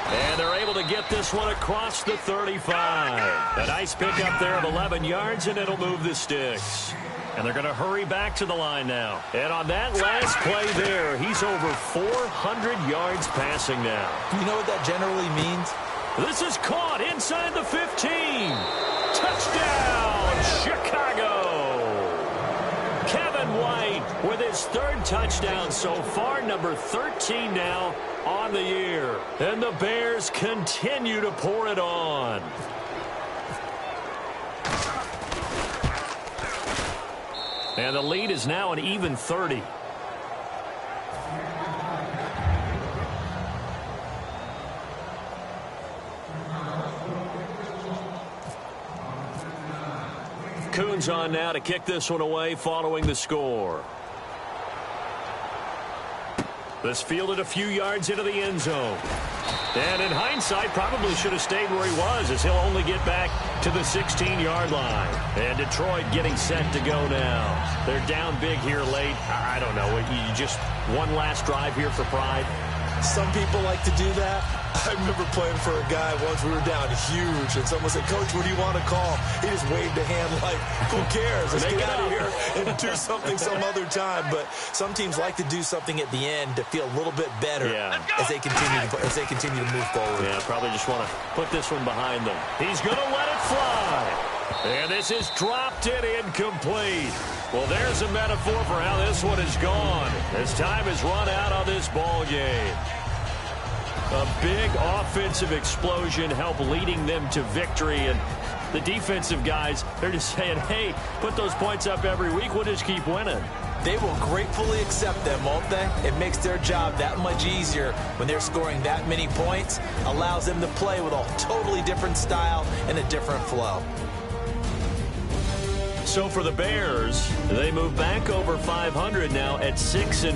And they're able to get this one across the 35. A nice pickup there of 11 yards, and it'll move the sticks. And they're going to hurry back to the line now. And on that last play there, he's over 400 yards passing now. You know what that generally means? This is caught inside the 15. Touchdown, Chicago. Kevin White with his 3rd touchdown so far, number 13 now on the year. And the Bears continue to pour it on. And the lead is now an even 30. Coons on now to kick this one away following the score. This fielded a few yards into the end zone. And in hindsight, probably should have stayed where he was, as he'll only get back to the 16-yard line. And Detroit getting set to go now. They're down big here late. I don't know. You just one last drive here for pride. Some people like to do that. I remember playing for a guy once. We were down huge, and someone said, "Coach, what do you want to call?" He just waved a hand like, "Who cares? Let's get out of here and do something some other time." But some teams like to do something at the end to feel a little bit better as they continue to move forward. Yeah, probably just want to put this one behind them. He's going to let it fly. And this is dropped and incomplete. Well, there's a metaphor for how this one is gone, as time has run out on this ball game. A big offensive explosion helped leading them to victory, and The defensive guys, they're just saying, hey, put those points up every week. We'll just keep winning. They will gratefully accept them, won't they? It makes their job that much easier when they're scoring that many points. Allows them to play with a totally different style and a different flow. So for the Bears, they move back over 500 now at 6-5.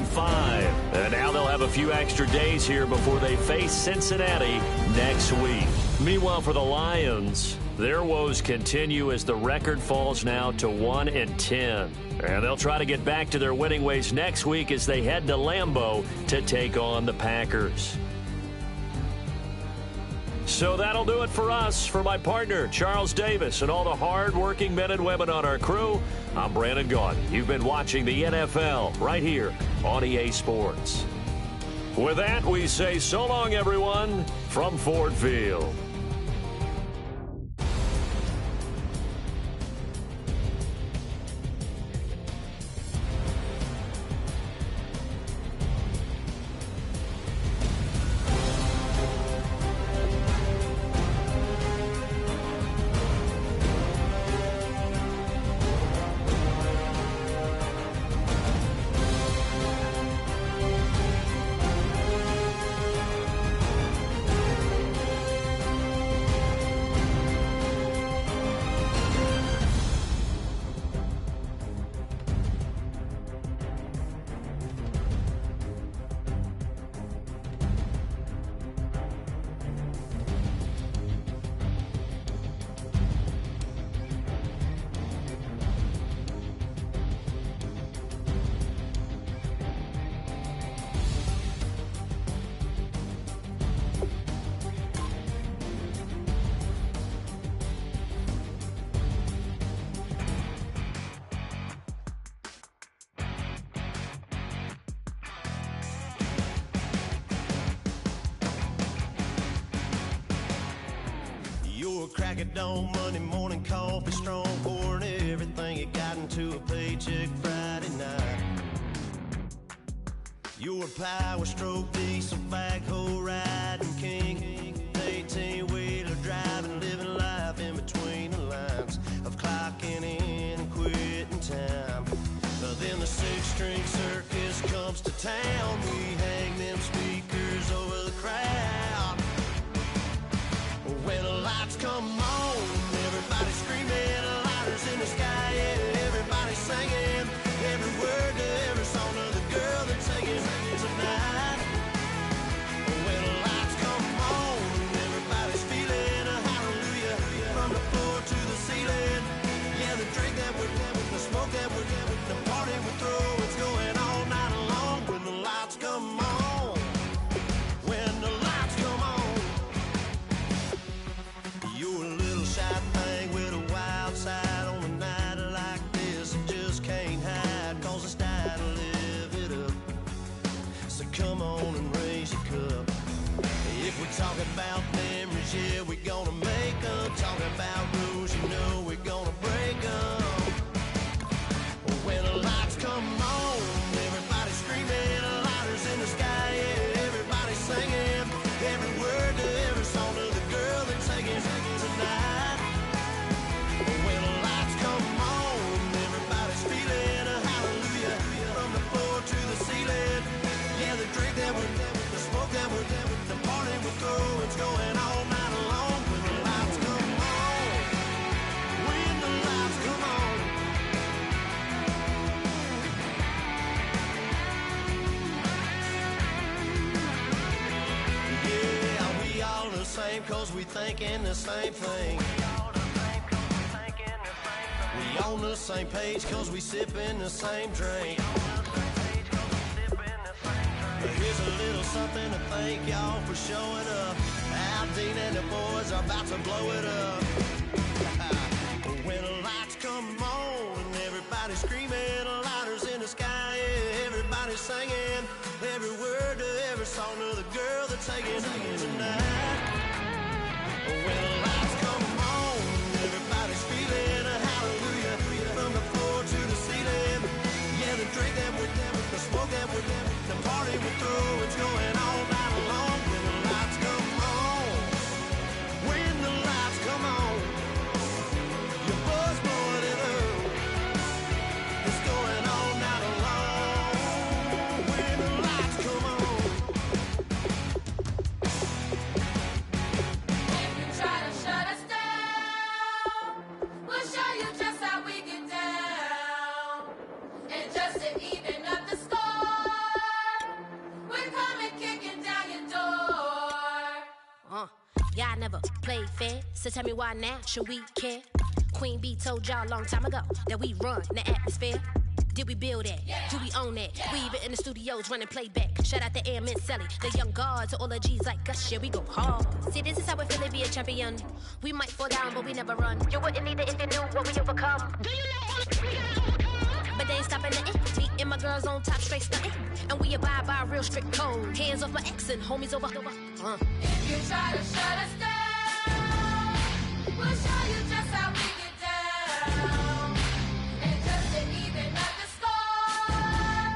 And now they'll have a few extra days here before they face Cincinnati next week. Meanwhile, for the Lions, their woes continue as the record falls now to 1-10. And they'll try to get back to their winning ways next week as they head to Lambeau to take on the Packers. So that'll do it for us. For my partner, Charles Davis, and all the hard-working men and women on our crew, I'm Brandon Gaudin. You've been watching the NFL right here on EA Sports. With that, we say so long, everyone, from Ford Field. Crack of dawn, Monday morning coffee, strong pouring everything you got into a paycheck Friday night. You're a power stroke, diesel backhoe riding king, 18-wheeler driving, living life in between the lines of clocking in and quitting time. Then the six-string circus comes to town. We hang them speakers over the crowd. When the lights come on, everybody screaming, lighters in the sky, yeah, everybody singing, every word to every song of the girl that's singing tonight. When the lights come on, everybody's feeling a hallelujah, from the floor to the ceiling. Yeah, the drink that we're having, the smoke that we're having, the party we throw, it's going all night long. When the lights come on, when the lights come on. You're a little shy thing with a wild side. On a night like this, you just can't hide, cause it's time to live it up. So come on and raise your cup. If we're talking about memories, yeah, we're gonna make them. Talking about rules, you know we're gonna break them. When the lights come on, everybody screaming, lighters in the sky, yeah, everybody singing, every word to every song of the girl that's singing tonight. When the lights come on, everybody's feeling a hallelujah, from the floor to the ceiling. Yeah, the drink that we're having, the smoke that we're having, the party we throw, it's going all night long. When the lights come on, when the lights come on. Yeah, we all the same, cause we thinking the same thing. We on the same page, cause we sipping the same drink. Here's a little something to thank y'all for showing up. Al Dean and the boys are about to blow it up. When the lights come on and everybody's screaming, lighters in the sky, yeah, everybody's singing, every word to every song of the girl that's singing tonight. When the lights come on, everybody's feeling a hallelujah, from the floor to the ceiling. Yeah, the drink that we're having, the smoke that we're having, the party we throw, it's going all night long. When the lights come on, when the lights come on. never played fair. So tell me why now should we care? Queen Bee told y'all a long time ago that we run the atmosphere. Did we build that? Yeah. Do we own that? Yeah. We even in the studios running playback. Shout out to AM and Sally, the young guard, to all the G's like us. Yeah, we go hard. See, this is how we feel to be a champion. We might fall down, but we never run. You wouldn't need it if you knew what we overcome. Do you know all we gotta overcome? But they ain't stopping nothing. Me and my girls on top, straight stunting. And we abide by a real strict code. Hands off my ex and homies over. If you try to shut us down, we'll show you just how we get down. And just to even up the score,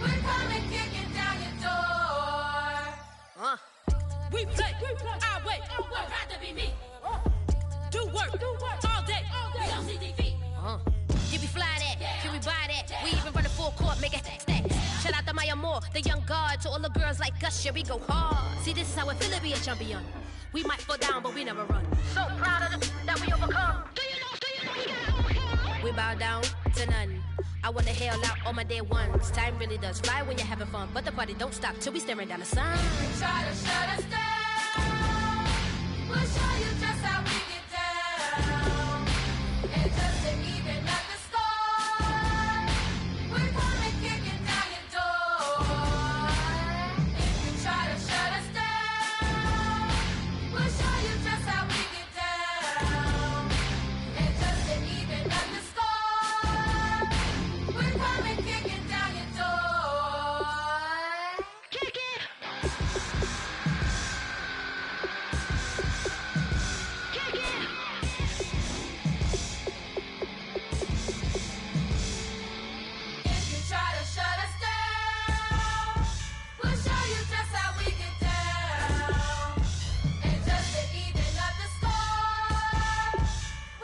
we're coming kicking down your door. We play our way. Would rather be me. Do work all day. We don't see defeat. Can we fly that? Yeah. Can we buy that? Yeah. We even run a full court, make it stack. Shout out to Maya Moore, the young guard, to all the girls like us. Yeah, we go hard. See, this is how it feel to be a champion. We might fall down, but we never run. So proud of that we overcome. Do you know we gotta overcome? We bow down to none. I wanna hail out all my day ones. Time really does fly when you're having fun, but the party don't stop till we staring down the sun. If you try to shut us down, we'll show you just how we get down. And just to even up the score, we're coming kicking down your door. If you try to shut us down, we'll show you just how we get down. And just to even up the score, we're coming kicking down your door. Kick it! Kick it! If you try to shut us down, we'll show you just how we get down. And just to even up the score,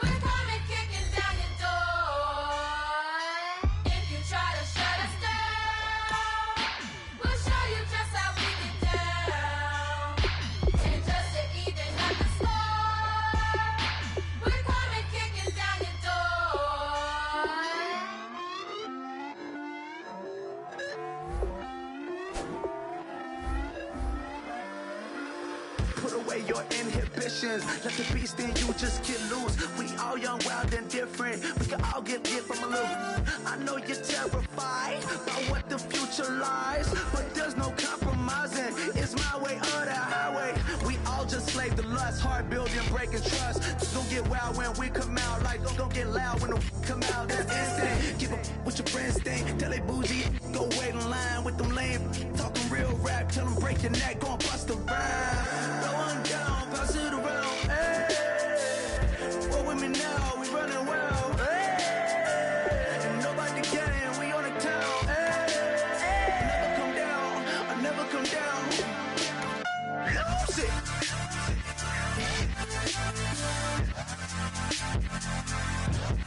we're coming kicking down your door. If you try to shut us down, we'll show you just how we get down. And just to even up the score, we're coming kicking down your door. Put away your inhibitions. Let the beast in you just get loose. We all young, wild, and different. We can all get from a little. I know you're terrified by what the future lies, but there's no compromising. It's my way or the highway. We all just slave to lust, heart building, breaking trust. Don't get wild when we come out. Like don't get loud when the come out. That's instant. Give up what your friends think. Tell they bougie, go wait in line with them lame. Talking real rap, tell them break your neck, go and bust a rhyme. Blow one down, pass it around. Hey, roll with me now, we running wild. Hey, and nobody can, we on the town. Hey, never come down, I never come down. Lose it.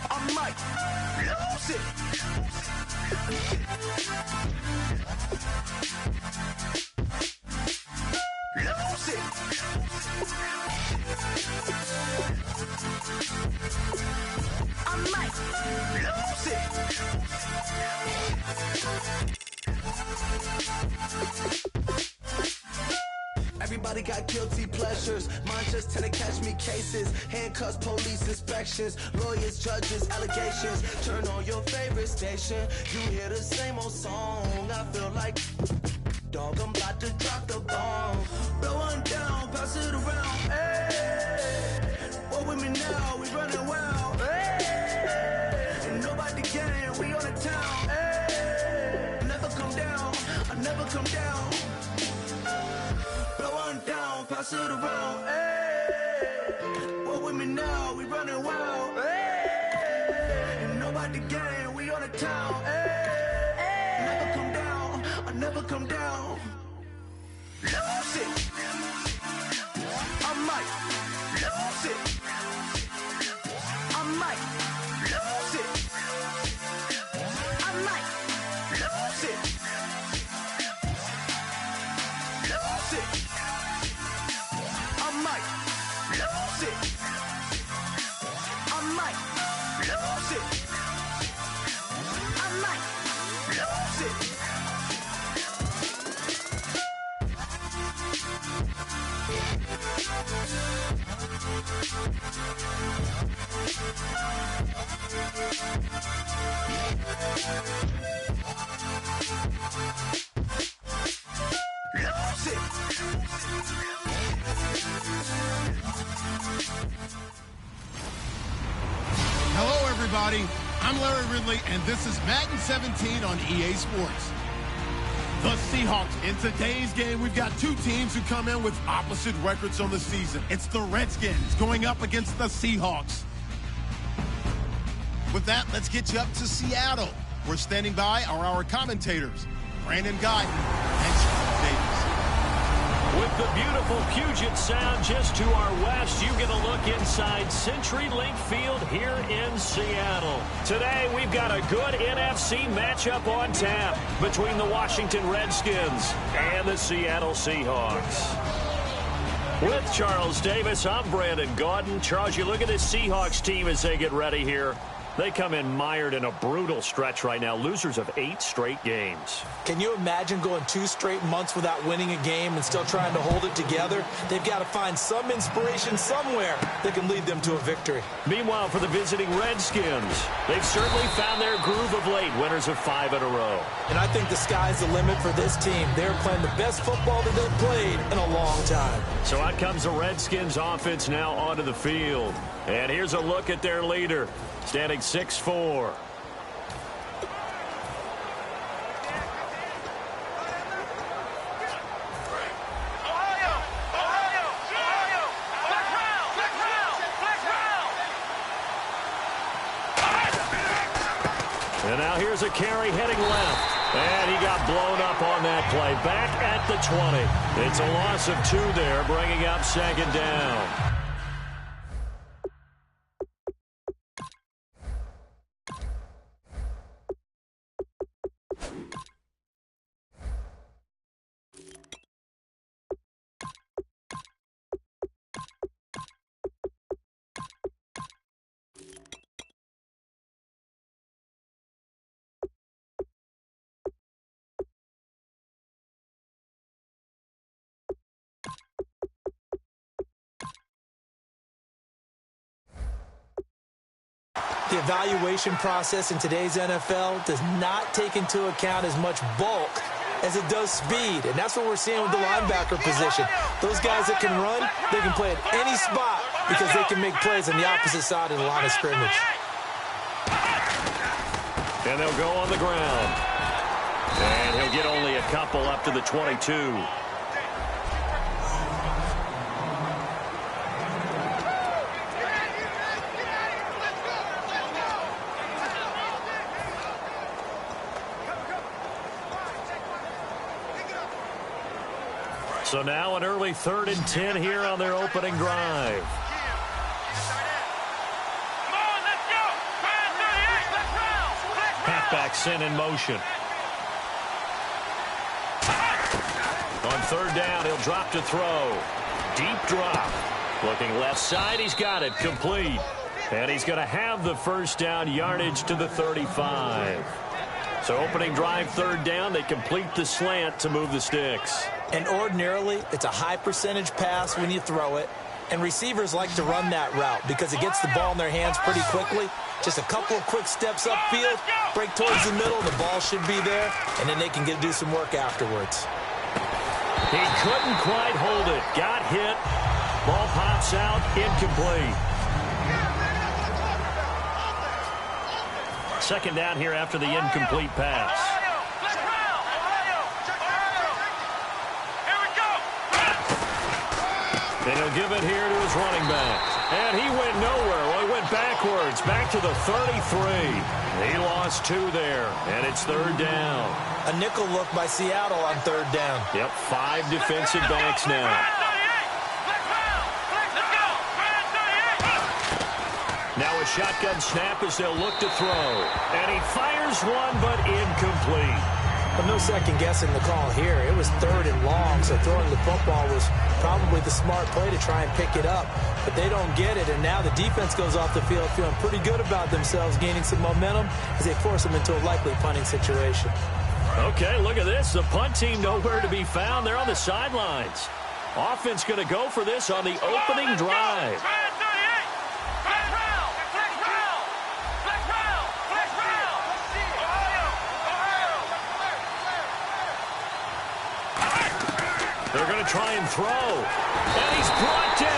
I might lose it. Lose it. I might lose it. Everybody got guilty pleasures. Mine just tend to catch me cases. Handcuffs, police inspections, lawyers, judges, allegations. Turn on your favorite station. You hear the same old song. I feel like dog, I'm about to drop the bomb. Blow one down, pass it around. Hey, roll with me now, we running wild. Hey, and nobody can, we on the town. Hey, never come down, I never come down. Blow one down, pass it around. Hey, roll with me now, we running wild. Hey, and nobody can, we on the town. Hey, never come down, I never come down. Lose it. I might lose it. I might lose it. I might lose it. Lose it. I might lose it. I might lose it. I might lose it. Hello, everybody. I'm Larry Ridley, and this is Madden 17 on EA Sports. The Seahawks. In today's game, we've got two teams who come in with opposite records on the season. It's the Redskins going up against the Seahawks. With that, let's get you up to Seattle. We're standing by are our commentators, Brandon Guyton and Sean Davis. With the beautiful Puget Sound just to our west, you get a look inside CenturyLink Field here in Seattle. Today, we've got a good NFC matchup on tap between the Washington Redskins and the Seattle Seahawks. With Charles Davis, I'm Brandon Guyton. Charles, you look at this Seahawks team as they get ready here. They come in mired in a brutal stretch right now, losers of 8 straight games. Can you imagine going 2 straight months without winning a game and still trying to hold it together? They've got to find some inspiration somewhere that can lead them to a victory. Meanwhile, for the visiting Redskins, they've certainly found their groove of late, winners of 5 in a row. And I think the sky's the limit for this team. They're playing the best football that they've played in a long time. So out comes the Redskins offense now onto the field. And here's a look at their leader, standing 6'4". And now here's a carry heading left. And he got blown up on that play. Back at the 20. It's a loss of 2 there, bringing up 2nd down. The evaluation process in today's NFL does not take into account as much bulk as it does speed, and that's what we're seeing with the linebacker position. Those guys that can run, they can play at any spot because they can make plays on the opposite side of the line of scrimmage. And they'll go on the ground. And he'll get only a couple up to the 22. So now an early 3rd and 10 here on their opening drive. Come on, let's go. Brand 38, let's round. Halfback sent in motion. On 3rd down, he'll drop to throw. Deep drop. Looking left side, he's got it. Complete. And he's going to have the 1st down, yardage to the 35. So opening drive, 3rd down, they complete the slant to move the sticks. And ordinarily, it's a high percentage pass when you throw it. And receivers like to run that route because it gets the ball in their hands pretty quickly. Just a couple of quick steps upfield, break towards the middle, the ball should be there, and then they can do some work afterwards. He couldn't quite hold it. Got hit. Ball pops out, incomplete. 2nd down here after the incomplete pass. And he'll give it here to his running back. And he went nowhere. Well, he went backwards, back to the 33. He lost 2 there, and it's 3rd down. A nickel look by Seattle on 3rd down. Yep, 5 defensive backs now. Now a shotgun snap as they'll look to throw. And he fires one, but incomplete. But no second guessing the call here. It was 3rd and long, so throwing the football was probably the smart play to try and pick it up. But they don't get it, and now the defense goes off the field feeling pretty good about themselves, gaining some momentum as they force them into a likely punting situation. Okay, look at this. The punt team nowhere to be found. They're on the sidelines. Offense going to go for this on the opening drive. try and throw. And he's brought down.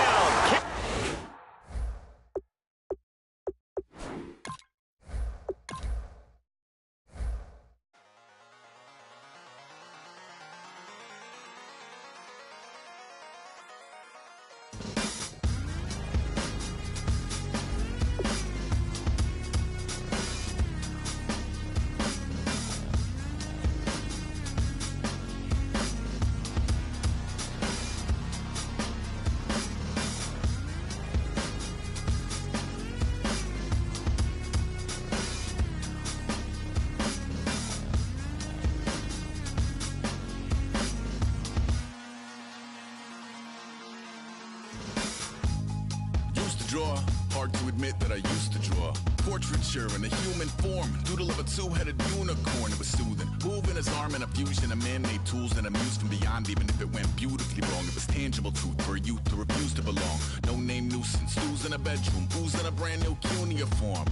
Draw. Hard to admit that I used to draw. Portraiture in a human form. Doodle of a two-headed unicorn. It was soothing. Moving his arm in a fusion of man-made tools and a muse from beyond. Even if it went beautifully wrong, it was tangible truth for a youth who refused to belong. No name nuisance. Who's in a bedroom? Who's in a brand new cuneiform?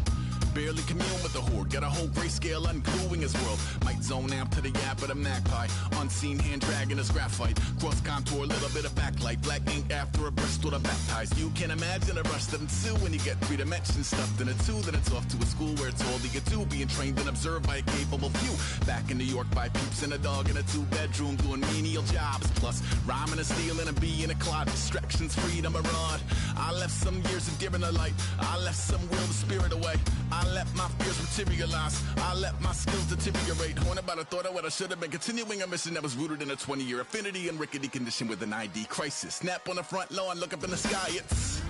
Barely commune with the horde. Got a whole grayscale ungluing his world. Might zone amp to the yap of the magpie. Unseen hand dragging his graphite. Cross contour, little bit of backlight. Black ink after a Bristol to baptize. You can imagine a rush that ensue when you get three dimensions stuffed in a two. Then it's off to a school where it's all you get to. Being trained and observed by a capable few. Back in New York by peeps and a dog in a two-bedroom doing menial jobs. Plus rhyming and stealing and being a clod. Distractions, freedom, a rod. I left some years of deer in the light. I left some will the spirit away. I let my fears materialize. I let my skills deteriorate. Horn about a thought of what I should have been. Continuing a mission that was rooted in a 20-year affinity and rickety condition with an ID crisis. Snap on the front lawn, look up in the sky. It's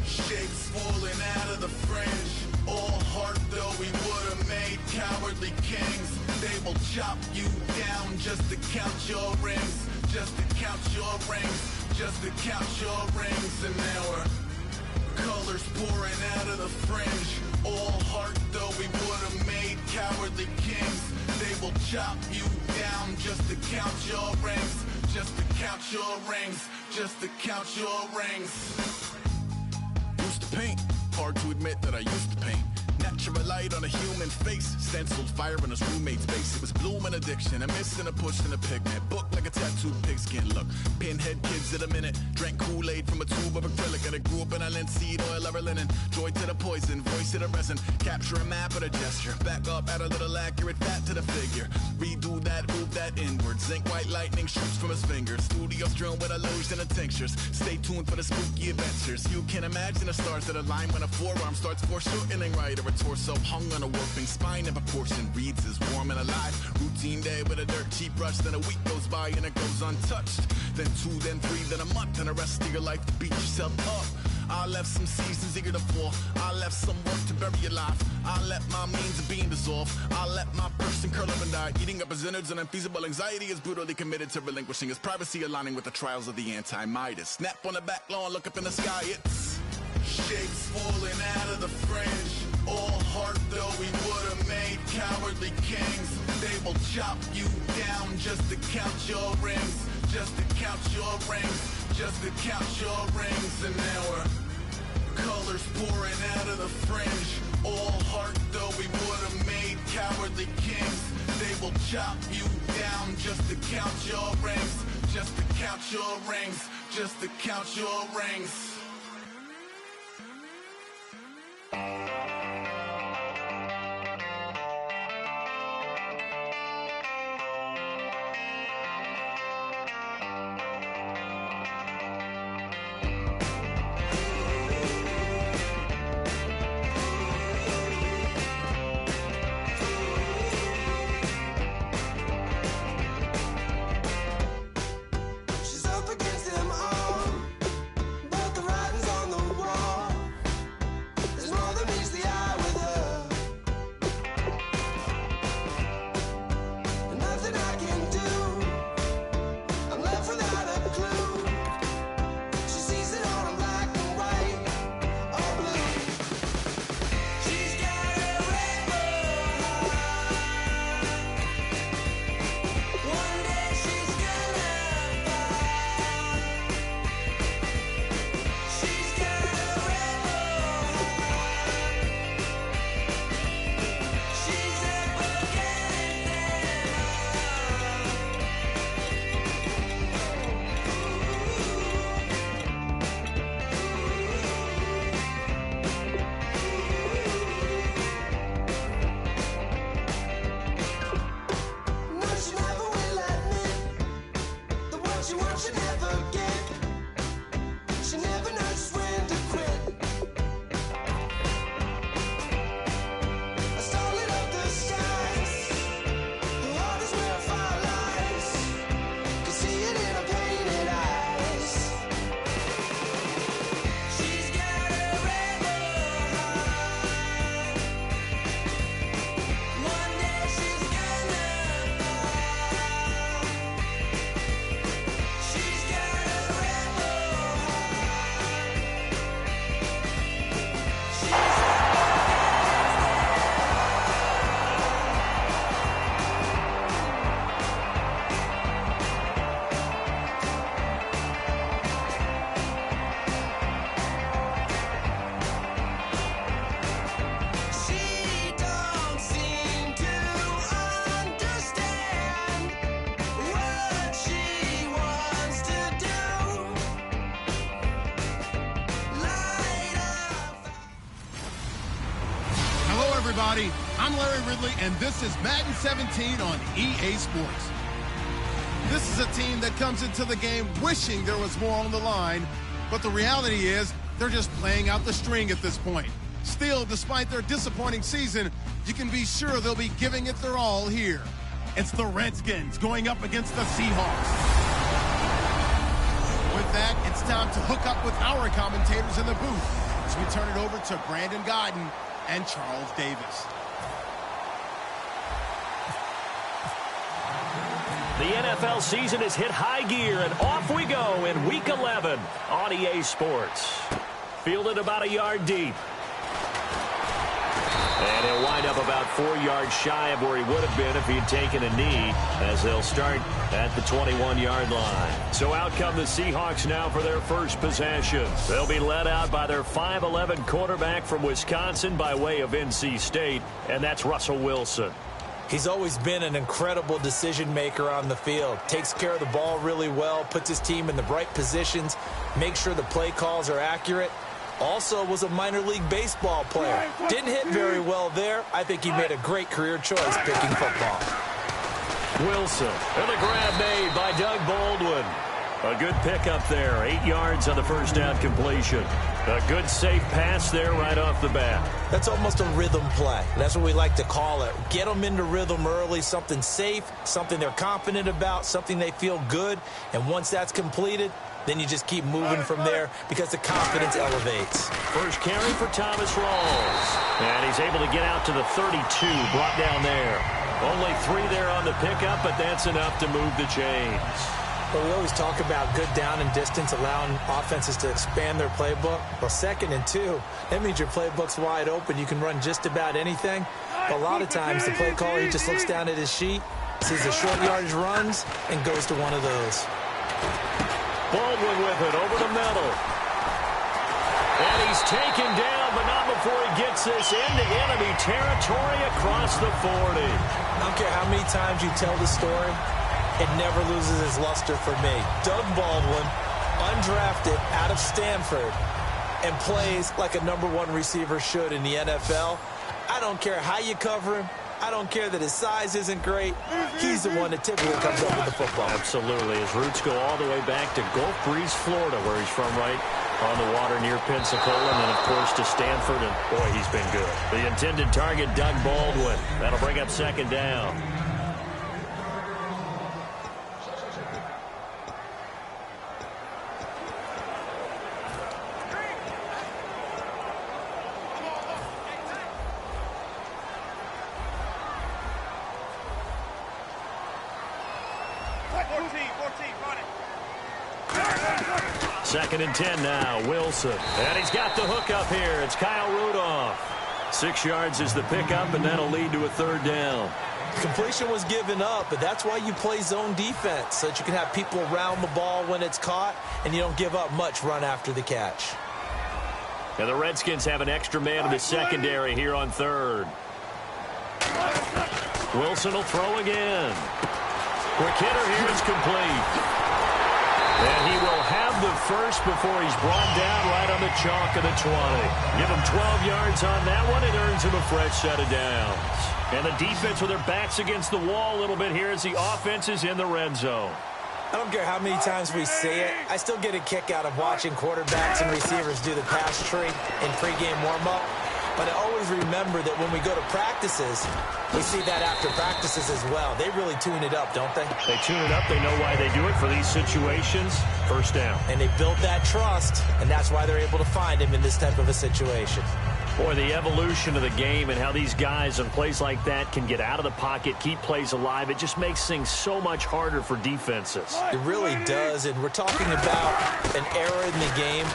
shapes falling out of the fringe. All heart though we would have made cowardly kings. They will chop you down just to count your rings. Just to count your rings. Just to count your rings. And now we're colors pouring out of the fringe. All heart though we would have made cowardly kings. They will chop you down just to count your rings. Just to count your rings. Just to count your rings. Used to paint. Hard to admit that I used to paint. Natural light on a human face. Stenciled fire in his roommate's face. It was bloom and addiction. A miss and a push and a pigment. Book like a tattooed pigskin look. Pinhead kids at a minute. Drank Kool-Aid from a tube of acrylic. And it grew up in a linseed oil or a linen. Joy to the poison. Voice to the resin. Capture a map of a gesture. Back up, add a little accurate fat to the figure. Redo that, move that inward. Zinc white lightning shoots from his fingers. Studio strewn with illusion and tinctures. Stay tuned for the spooky adventures. You can imagine the stars that align when a forearm starts foreshortening right. Or a torso hung on a warping spine. And proportion reads as warm and alive. Routine day with a dirt cheap brush. Then a week goes by and it goes untouched. Then 2, then 3, then a month. And the rest of your life to beat yourself up. I left some seasons eager to fall. I left some work to bury alive. I let my means of being dissolve. I let my person curl up and die. Eating up his innards and unfeasible anxiety is brutally committed to relinquishing his privacy, aligning with the trials of the anti-Midas. Snap on the back lawn, look up in the sky. It's shapes falling out of the fringe. All heart though we would have made cowardly kings. They will chop you down just to count your rings. Just to count your rings. Just to count your rings. And now we're colors pouring out of the fringe. All heart though we would have made cowardly kings. They will chop you down just to count your rings. Just to count your rings. Just to count your rings. She's up against them all, but the everybody. I'm Larry Ridley, and this is Madden 17 on EA Sports. This is a team that comes into the game wishing there was more on the line, but the reality is they're just playing out the string at this point. Still, despite their disappointing season, you can be sure they'll be giving it their all here. It's the Redskins going up against the Seahawks. With that, it's time to hook up with our commentators in the booth as we turn it over to Brandon Godden and Charles Davis. The NFL season has hit high gear, and off we go in Week 11 on EA Sports. Fielded about a yard deep. And he'll wind up about 4 yards shy of where he would have been if he had taken a knee, as they'll start at the 21-yard line. So out come the Seahawks now for their first possession. They'll be led out by their 5'11 quarterback from Wisconsin by way of NC State, and that's Russell Wilson. He's always been an incredible decision maker on the field. Takes care of the ball really well, puts his team in the right positions, makes sure the play calls are accurate. Also was a minor league baseball player. Didn't hit very well there. I think he made a great career choice picking football. Wilson, and the grab made by Doug Baldwin. A good pickup there, 8 yards on the first down completion. A good safe pass there right off the bat. That's almost a rhythm play. That's what we like to call it. Get them into rhythm early, something safe, something they're confident about, something they feel good. And once that's completed, then you just keep moving from there because the confidence elevates. First carry for Thomas Rawls. And he's able to get out to the 32, brought down there. Only 3 there on the pickup, but that's enough to move the chains. But we always talk about good down and distance, allowing offenses to expand their playbook. Well, 2nd and 2, that means your playbook's wide open. You can run just about anything. But a lot of times, the play caller, he just looks down at his sheet, sees the short yardage runs, and goes to one of those. Baldwin with it over the middle. And he's taken down, but not before he gets this into enemy territory across the 40. I don't care how many times you tell the story, it never loses its luster for me. Doug Baldwin, undrafted out of Stanford, and plays like a #1 receiver should in the NFL. I don't care how you cover him. I don't care that his size isn't great. He's the one that typically comes up with the football. Absolutely. His roots go all the way back to Gulf Breeze, Florida, where he's from, right on the water near Pensacola, and then, of course, to Stanford, and boy, he's been good. The intended target, Doug Baldwin. That'll bring up 2nd down. Second and 10 now, Wilson. And he's got the hook up here. It's Kyle Rudolph. 6 yards is the pickup, and that'll lead to a 3rd down. Completion was given up, but that's why you play zone defense, so that you can have people around the ball when it's caught, and you don't give up much run after the catch. And the Redskins have an extra man in the secondary here on 3rd. Wilson will throw again. Quick hitter here is complete. And he will have the first before he's brought down right on the chalk of the 20. Give him 12 yards on that one. It earns him a fresh set of downs. And the defense with their backs against the wall a little bit here as the offense is in the red zone. I don't care how many times we see it. I still get a kick out of watching quarterbacks and receivers do the pass tree in pregame warm-up. But I always remember that when we go to practices, we see that after practices as well. They really tune it up, don't they? They tune it up. They know why they do it for these situations. First down. And they build that trust, and that's why they're able to find him in this type of a situation. Boy, the evolution of the game and how these guys on plays like that can get out of the pocket, keep plays alive, it just makes things so much harder for defenses. It really does, and we're talking about an era in the game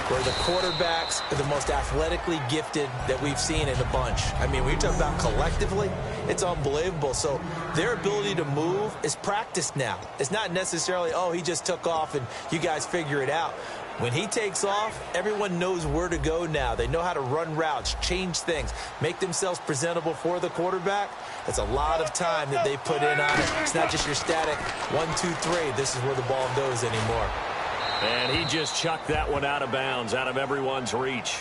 where the quarterbacks are the most athletically gifted that we've seen in a bunch. I mean, when you talk about collectively, it's unbelievable. So their ability to move is practiced now. It's not necessarily, oh, he just took off and you guys figure it out. When he takes off, everyone knows where to go now. They know how to run routes, change things, make themselves presentable for the quarterback. It's a lot of time that they put in on it. It's not just your static 1, 2, 3. This is where the ball goes anymore. And he just chucked that one out of bounds, out of everyone's reach.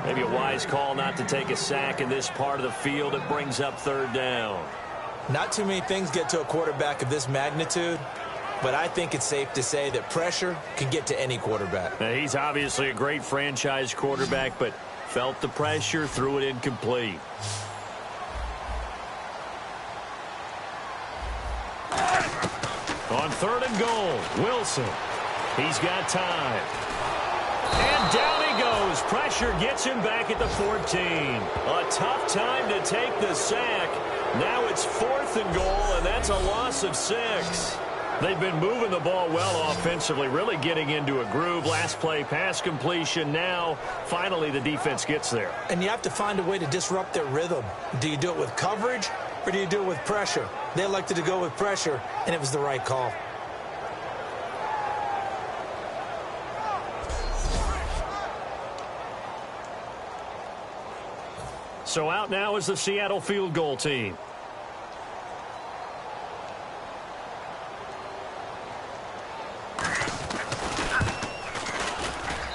Maybe a wise call not to take a sack in this part of the field. It brings up third down. Not too many things get to a quarterback of this magnitude, but I think it's safe to say that pressure can get to any quarterback. Now, he's obviously a great franchise quarterback, but felt the pressure, threw it incomplete. On third and goal, Wilson. He's got time. And down he goes. Pressure gets him back at the 14. A tough time to take the sack. Now it's fourth and goal, and that's a loss of 6. They've been moving the ball well offensively, really getting into a groove. Last play, pass completion. Now, finally, the defense gets there. And you have to find a way to disrupt their rhythm. Do you do it with coverage, or do you do it with pressure? They elected to go with pressure, and it was the right call. So out now is the Seattle field goal team.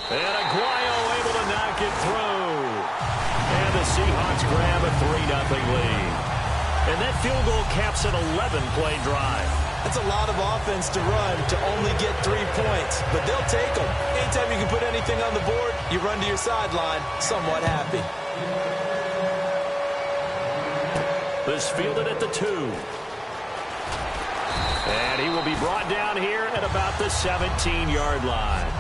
And Aguayo able to knock it through. And the Seahawks grab a 3-0 lead. And that field goal caps an 11-play drive. That's a lot of offense to run to only get 3 points, but they'll take them. Anytime you can put anything on the board, you run to your sideline somewhat happy. This fielded at the 2. And he will be brought down here at about the 17-yard line.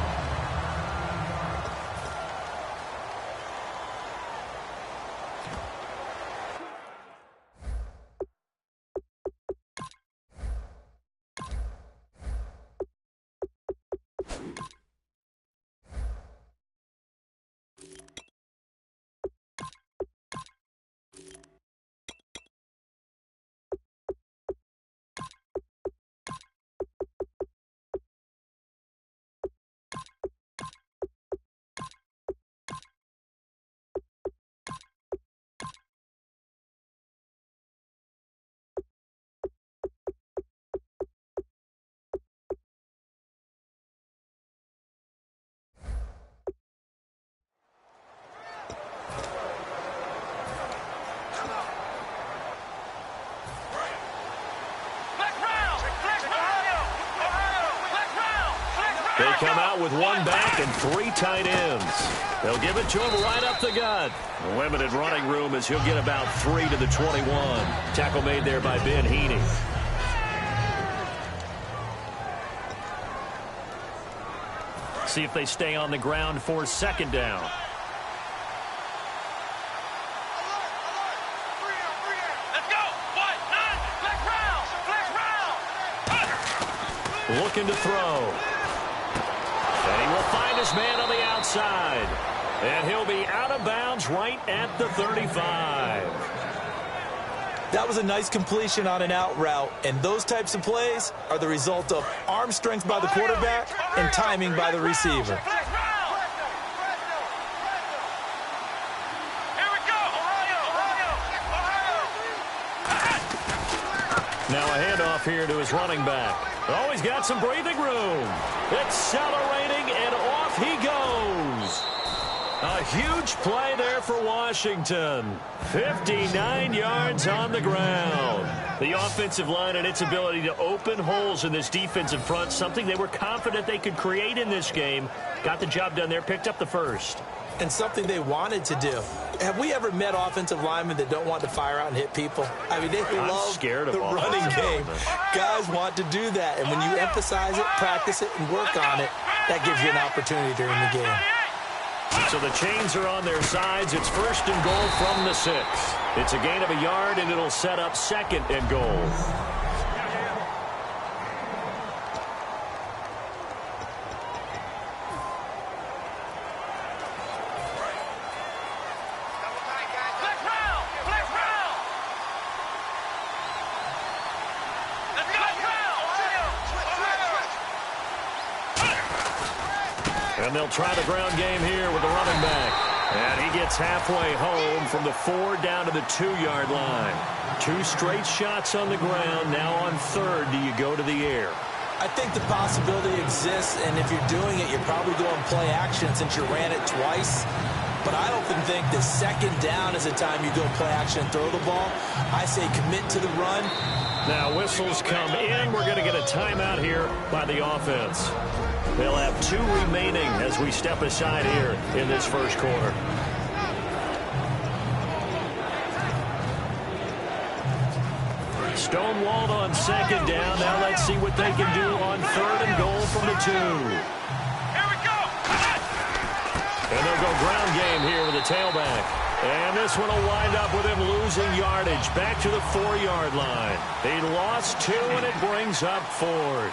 They come out with 1 back and 3 tight ends. They'll give it to him right up the gut. Limited running room as he'll get about 3 to the 21. Tackle made there by Ben Heaney. See if they stay on the ground for second down. Let's go. 1, 9, flex round. Looking to throw. And he will find his man on the outside. And he'll be out of bounds right at the 35. That was a nice completion on an out route, and those types of plays are the result of arm strength by the quarterback and timing by the receiver. Now a handoff here to his running back. Oh, he's got some breathing room. Accelerating, and off he goes. A huge play there for Washington. 59 yards on the ground. The offensive line and its ability to open holes in this defensive front, something they were confident they could create in this game. Got the job done there, picked up the first. And something they wanted to do. Have we ever met offensive linemen that don't want to fire out and hit people? I mean, they love the running game. Guys want to do that, and when you emphasize it, practice it, and work on it, that gives you an opportunity during the game. So the chains are on their sides. It's first and goal from the 6. It's a gain of a yard, and it'll set up second and goal. And they'll try the ground game here with the running back. And he gets halfway home from the 4 down to the 2-yard line. 2 straight shots on the ground. Now on third, do you go to the air? I think the possibility exists, and if you're doing it, you're probably going play action since you ran it twice. but I often think that second down is the time you go play action and throw the ball. I say commit to the run. Now whistles come in. We're going to get a timeout here by the offense. They'll have 2 remaining as we step aside here in this first quarter. Stonewalled on second down. Now let's see what they can do on third and goal from the 2. Here we go. And they'll go ground game here with the tailback. And this one will wind up with him losing yardage back to the 4-yard line. He lost 2, and it brings up 4th.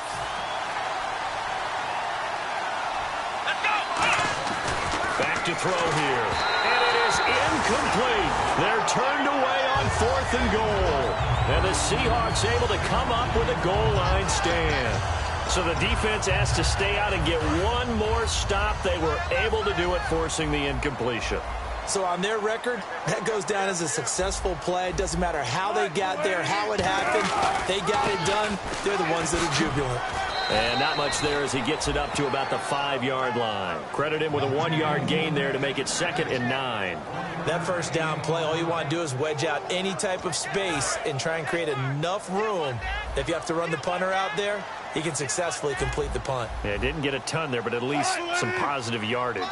Let's go. Back to throw here. And it is incomplete. They're turned away on 4th and goal. And the Seahawks able to come up with a goal line stand. So the defense has to stay out and get one more stop. They were able to do it, forcing the incompletion. So on their record, that goes down as a successful play. It doesn't matter how they got there, how it happened. They got it done. They're the ones that are jubilant. And not much there as he gets it up to about the 5-yard line. Credit him with a 1-yard gain there to make it 2nd and 9. That first down play, all you want to do is wedge out any type of space and try and create enough room. If you have to run the punter out there, he can successfully complete the punt. Yeah, didn't get a ton there, but at least some positive yardage.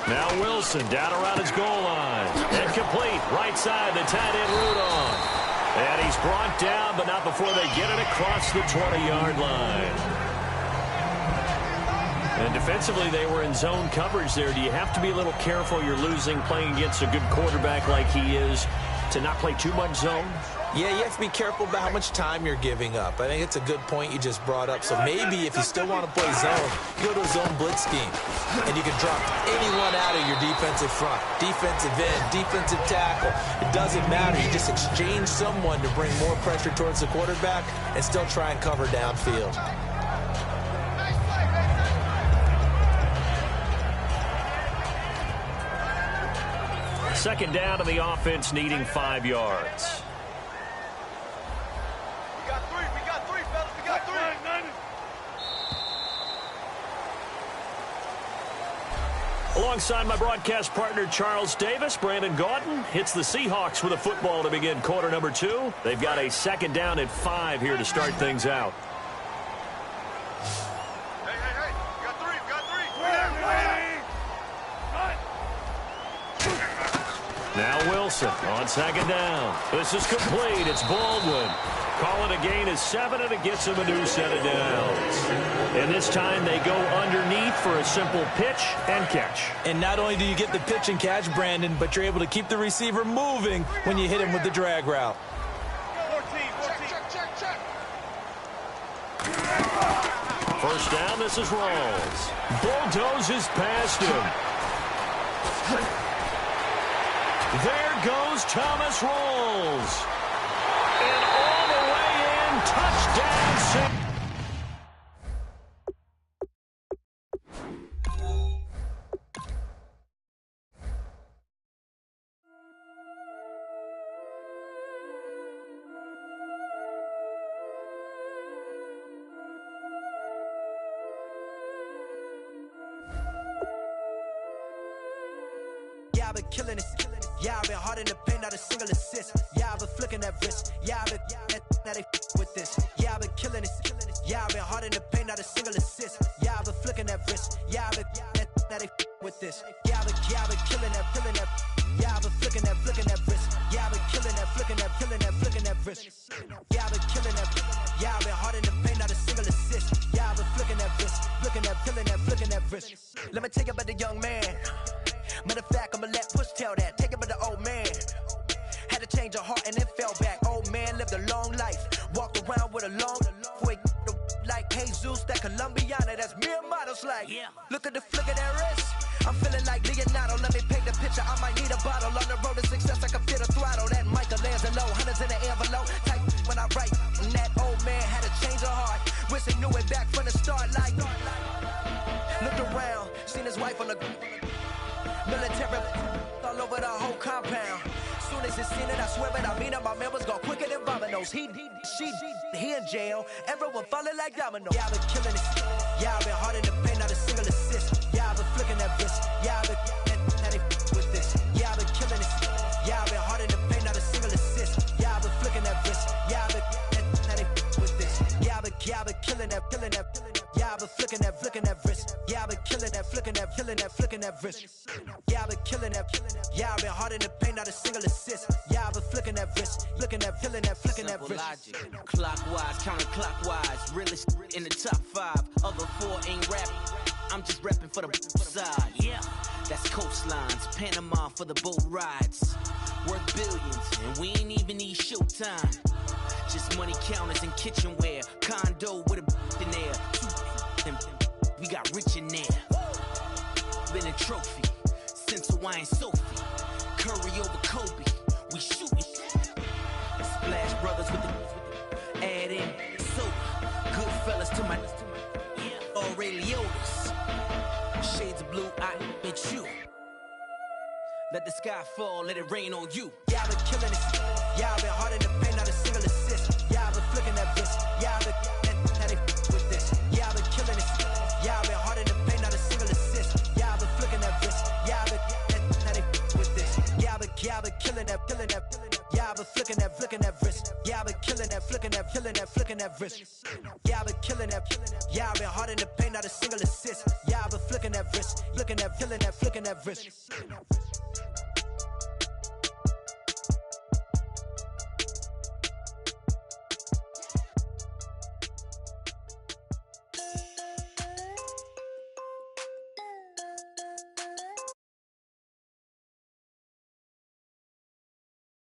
Now Wilson down around his goal line. Incomplete. Right side, the tight end Rudolph. And he's brought down, but not before they get it across the 20-yard line. And defensively, they were in zone coverage there. Do you have to be a little careful? You're losing, playing against a good quarterback like he is, to not play too much zone? Yeah, you have to be careful about how much time you're giving up. I think it's a good point you just brought up. So maybe if you still want to play zone, you go to a zone blitz scheme. And you can drop anyone out of your defensive front. Defensive end, defensive tackle. It doesn't matter. You just exchange someone to bring more pressure towards the quarterback and still try and cover downfield. Second down to the offense, needing 5 yards. We got 3, fellas. We got 3. Alongside my broadcast partner, Charles Davis, Brandon Gaudin hits the Seahawks with a football to begin quarter number 2. They've got a second down at 5 here to start things out. Hey. We got 3. Now Wilson on second down. This is complete. It's Baldwin. Call it a gain of 7, and it gets him a new set of downs. And this time they go underneath for a simple pitch and catch. And not only do you get the pitch and catch, Brandon, but you're able to keep the receiver moving when you hit him with the drag route. 14. Check. First down, this is Rawls. Bulldozes past him. There goes Thomas Rawls. And all the way in, touchdown. Yeah, I've been killing it. Yeah, I've been hard in the paint, not a single assist. Yeah, I've been flicking that wrist. Yeah, I've been now they with this. Yeah, I've been killing it. Yeah, I've been hard in the paint, not a single assist. Yeah, I've been flicking that wrist. Yeah, I've been now they with this. Yeah, I've been killing that. Yeah, I've been flicking that wrist. Yeah, I've been killing that, flicking that wrist. Yeah, I've been killing that. Yeah, I've been hard in the paint, not a single assist. Yeah, I've been flicking that wrist, flicking that wrist. Let me tell you about the young man. Matter of fact, I'ma let Push tell that. Take it by the old man. Had to change her heart and then fell back. Old man lived a long life. Walked around with a long way like Jesus, that Colombiana. That's mere models like. Yeah. Look at the flick of that wrist. I'm feeling like Leonardo. Let me paint the picture. I might need a bottle. On the road to success, I can feel the throttle. That Michelangelo, hundreds in the envelope. Type when I write. And that old man had to change her heart. Wish he knew it back from the start. Like looked around, seen his wife on the military all over the whole compound. Soon as he seen it, I swear it, I mean it, my man was gone quicker than Domino's. He in jail, everyone falling like dominoes. Yeah, I've been killing it. Yeah, I've been hard in the paint, not a single assist. Yeah, I've been flicking that wrist. Yeah, I've been Yeah, I've been killing that. Yeah, I've been hard in the paint, not a single assist. Yeah, I've been flicking that wrist, looking at, feeling that, flicking that wrist. Logic. Clockwise, counterclockwise, realest in the top 5. Other 4 ain't rapping. I'm just rapping for the side. Yeah, that's coastlines, Panama for the boat rides. Worth billions, and we ain't even need showtime. Just money counters and kitchenware. Condo with a in there. We got rich in there. Been a trophy since Hawaiian Sophie. Curry over Kobe. We shooting. Splash Brothers with the add in soda. Good fellas to my Aureliotas. Shades of blue, I bet you. Let the sky fall, let it rain on you. Yeah, I've been killing it. Yeah, I've been hard in the paint, not a single assist. Yeah, I've been flicking that wrist. Yeah, I've been now they with this. Yeah, I've been killing it. Yeah, I've been hard in the paint, not a single assist. Yeah, I've been flicking that wrist. Yeah, I've been now they with this. Yeah, I've been killing that, killing that. Yeah, I've been flicking that wrist. Yeah, I've been killing that, flicking that, killing that, flicking that wrist. Yeah, I've been killing that. Yeah, I've been hard in the paint, not a single assist. Yeah, I've been flicking that wrist, looking at, feeling that, flicking that wrist.